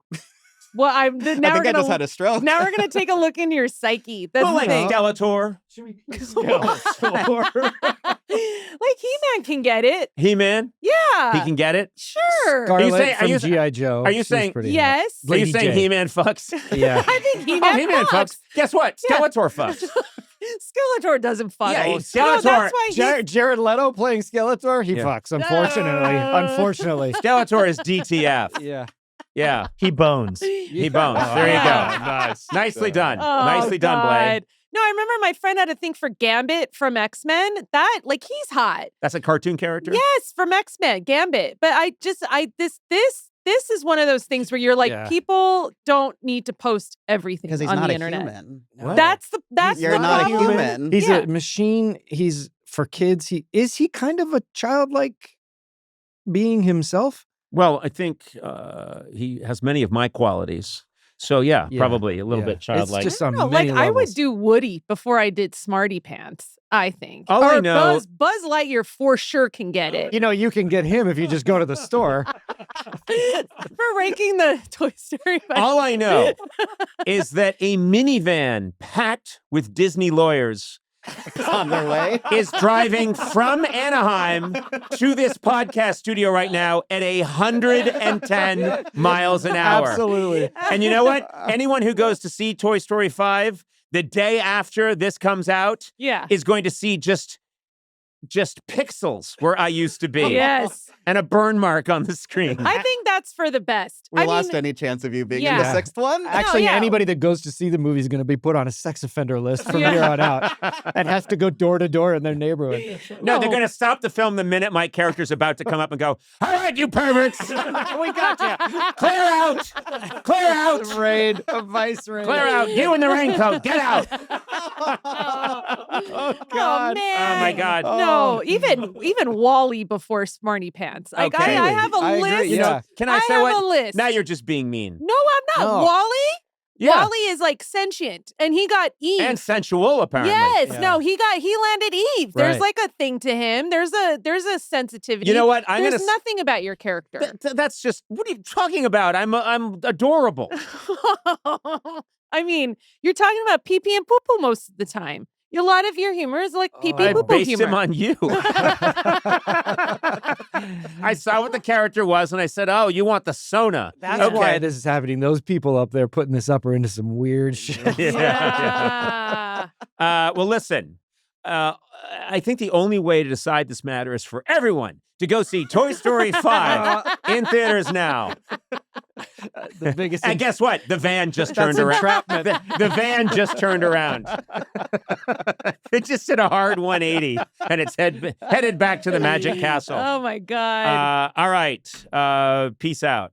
Speaker 3: Well,
Speaker 7: I
Speaker 3: now
Speaker 7: think
Speaker 3: we're
Speaker 7: I just
Speaker 3: gonna
Speaker 7: had a stroke.
Speaker 3: now we're gonna take a look into your psyche. That's
Speaker 2: Well,
Speaker 3: the
Speaker 2: like
Speaker 3: thing.
Speaker 2: Skeletor,
Speaker 3: Like He-Man can get it.
Speaker 2: He-Man.
Speaker 3: Yeah.
Speaker 2: He can get it.
Speaker 3: Sure.
Speaker 4: Scarlet
Speaker 2: saying- are
Speaker 4: from
Speaker 2: you-
Speaker 4: G.I. Joe.
Speaker 2: are you
Speaker 4: She's
Speaker 2: saying-
Speaker 4: pretty hot.
Speaker 3: Yes.
Speaker 2: Are you
Speaker 4: Lady
Speaker 2: saying
Speaker 4: J.
Speaker 2: He-Man fucks?
Speaker 4: Yeah.
Speaker 3: I think He-Man,
Speaker 2: He-Man fucks. Guess what?
Speaker 3: Yeah.
Speaker 2: Skeletor fucks.
Speaker 3: Skeletor doesn't fuck.
Speaker 2: Yeah,
Speaker 3: No,
Speaker 2: Skeletor-
Speaker 3: that's why
Speaker 4: Jared Leto playing Skeletor, he
Speaker 2: Yeah.
Speaker 4: fucks, unfortunately. Unfortunately.
Speaker 2: Skeletor is DTF.
Speaker 4: Yeah.
Speaker 2: Yeah,
Speaker 5: He bones.
Speaker 2: he bones.
Speaker 4: Oh,
Speaker 2: There you
Speaker 3: yeah.
Speaker 2: go.
Speaker 4: Nice.
Speaker 2: Nicely done.
Speaker 3: Oh,
Speaker 2: Nicely done, Blade.
Speaker 3: God. No, I remember my friend had a thing for Gambit from X-Men. That, like, he's hot.
Speaker 2: That's a cartoon character?
Speaker 3: Yes, from X-Men, Gambit. But this is one of those things where you're like, people don't need to post everything
Speaker 7: because he's
Speaker 3: on
Speaker 7: not
Speaker 3: the
Speaker 7: a
Speaker 3: internet.
Speaker 7: human.
Speaker 3: That's
Speaker 7: You're
Speaker 3: the
Speaker 7: not
Speaker 3: problem.
Speaker 7: a human.
Speaker 4: He's a machine. He's for kids. He kind of a childlike being himself.
Speaker 2: Well, I think he has many of my qualities. So yeah, probably a little bit childlike.
Speaker 4: It's just
Speaker 3: I don't know, like I would do Woody before I did Smarty Pants, I think.
Speaker 2: All
Speaker 3: or
Speaker 2: I know,
Speaker 3: Buzz Lightyear for sure can get it.
Speaker 4: You know, you can get him if you just go to the store.
Speaker 3: For ranking the Toy Story.
Speaker 2: All I know is that a minivan packed with Disney lawyers
Speaker 7: on their way
Speaker 2: is driving from Anaheim to this podcast studio right now at 110 miles an hour.
Speaker 4: Absolutely.
Speaker 2: And you know what? Anyone who goes to see Toy Story 5 the day after this comes out is going to see just pixels where I used to be.
Speaker 3: Yes.
Speaker 2: And a burn mark on the screen.
Speaker 3: I think that's for the best.
Speaker 7: We lost any chance of you being in the sixth one.
Speaker 4: Actually, anybody that goes to see the movie is going to be put on a sex offender list from here on out and has to go door to door in their neighborhood.
Speaker 2: No, they're going to stop the film the minute my character's about to come up and go, all right, you perverts, we got you. Clear out. Clear out.
Speaker 4: A vice raid.
Speaker 2: Clear out. You in the raincoat. Get out.
Speaker 4: Oh, God.
Speaker 3: Oh, man.
Speaker 2: Oh, my God.
Speaker 3: No, even Wally before Smarty Pants. Like
Speaker 2: Okay.
Speaker 3: I have a list.
Speaker 4: agree, yeah.
Speaker 2: Can I say
Speaker 3: have
Speaker 2: what?
Speaker 3: a list.
Speaker 2: Now you're just being mean.
Speaker 3: No, I'm not.
Speaker 4: No.
Speaker 3: Wally?
Speaker 2: Yeah.
Speaker 3: Wally is like sentient, and he got Eve.
Speaker 2: And sensual, apparently.
Speaker 3: Yes,
Speaker 4: Yeah.
Speaker 3: no, he landed Eve. There's
Speaker 4: Right.
Speaker 3: like a thing to him. There's a sensitivity.
Speaker 2: You know what?
Speaker 3: There's nothing about your character.
Speaker 2: That's just, what are you talking about? I'm adorable.
Speaker 3: I mean, you're talking about pee pee and poo poo most of the time. A lot of your humor is like pee pee
Speaker 2: I
Speaker 3: poo poo
Speaker 2: based
Speaker 3: humor.
Speaker 2: him on you. I saw what the character was and I said, oh, you want the Sona.
Speaker 4: That's why this is happening. Those people up there putting this up are into some weird shit.
Speaker 3: Yeah.
Speaker 2: Well, listen, I think the only way to decide this matter is for everyone to go see Toy Story 5 in theaters now.
Speaker 4: The biggest.
Speaker 2: And guess what? The van just turned around.
Speaker 4: Entrapment.
Speaker 2: The van just turned around. It just did a hard 180 and it's headed back to the Magic Castle.
Speaker 3: Oh my God.
Speaker 2: All right. Peace out.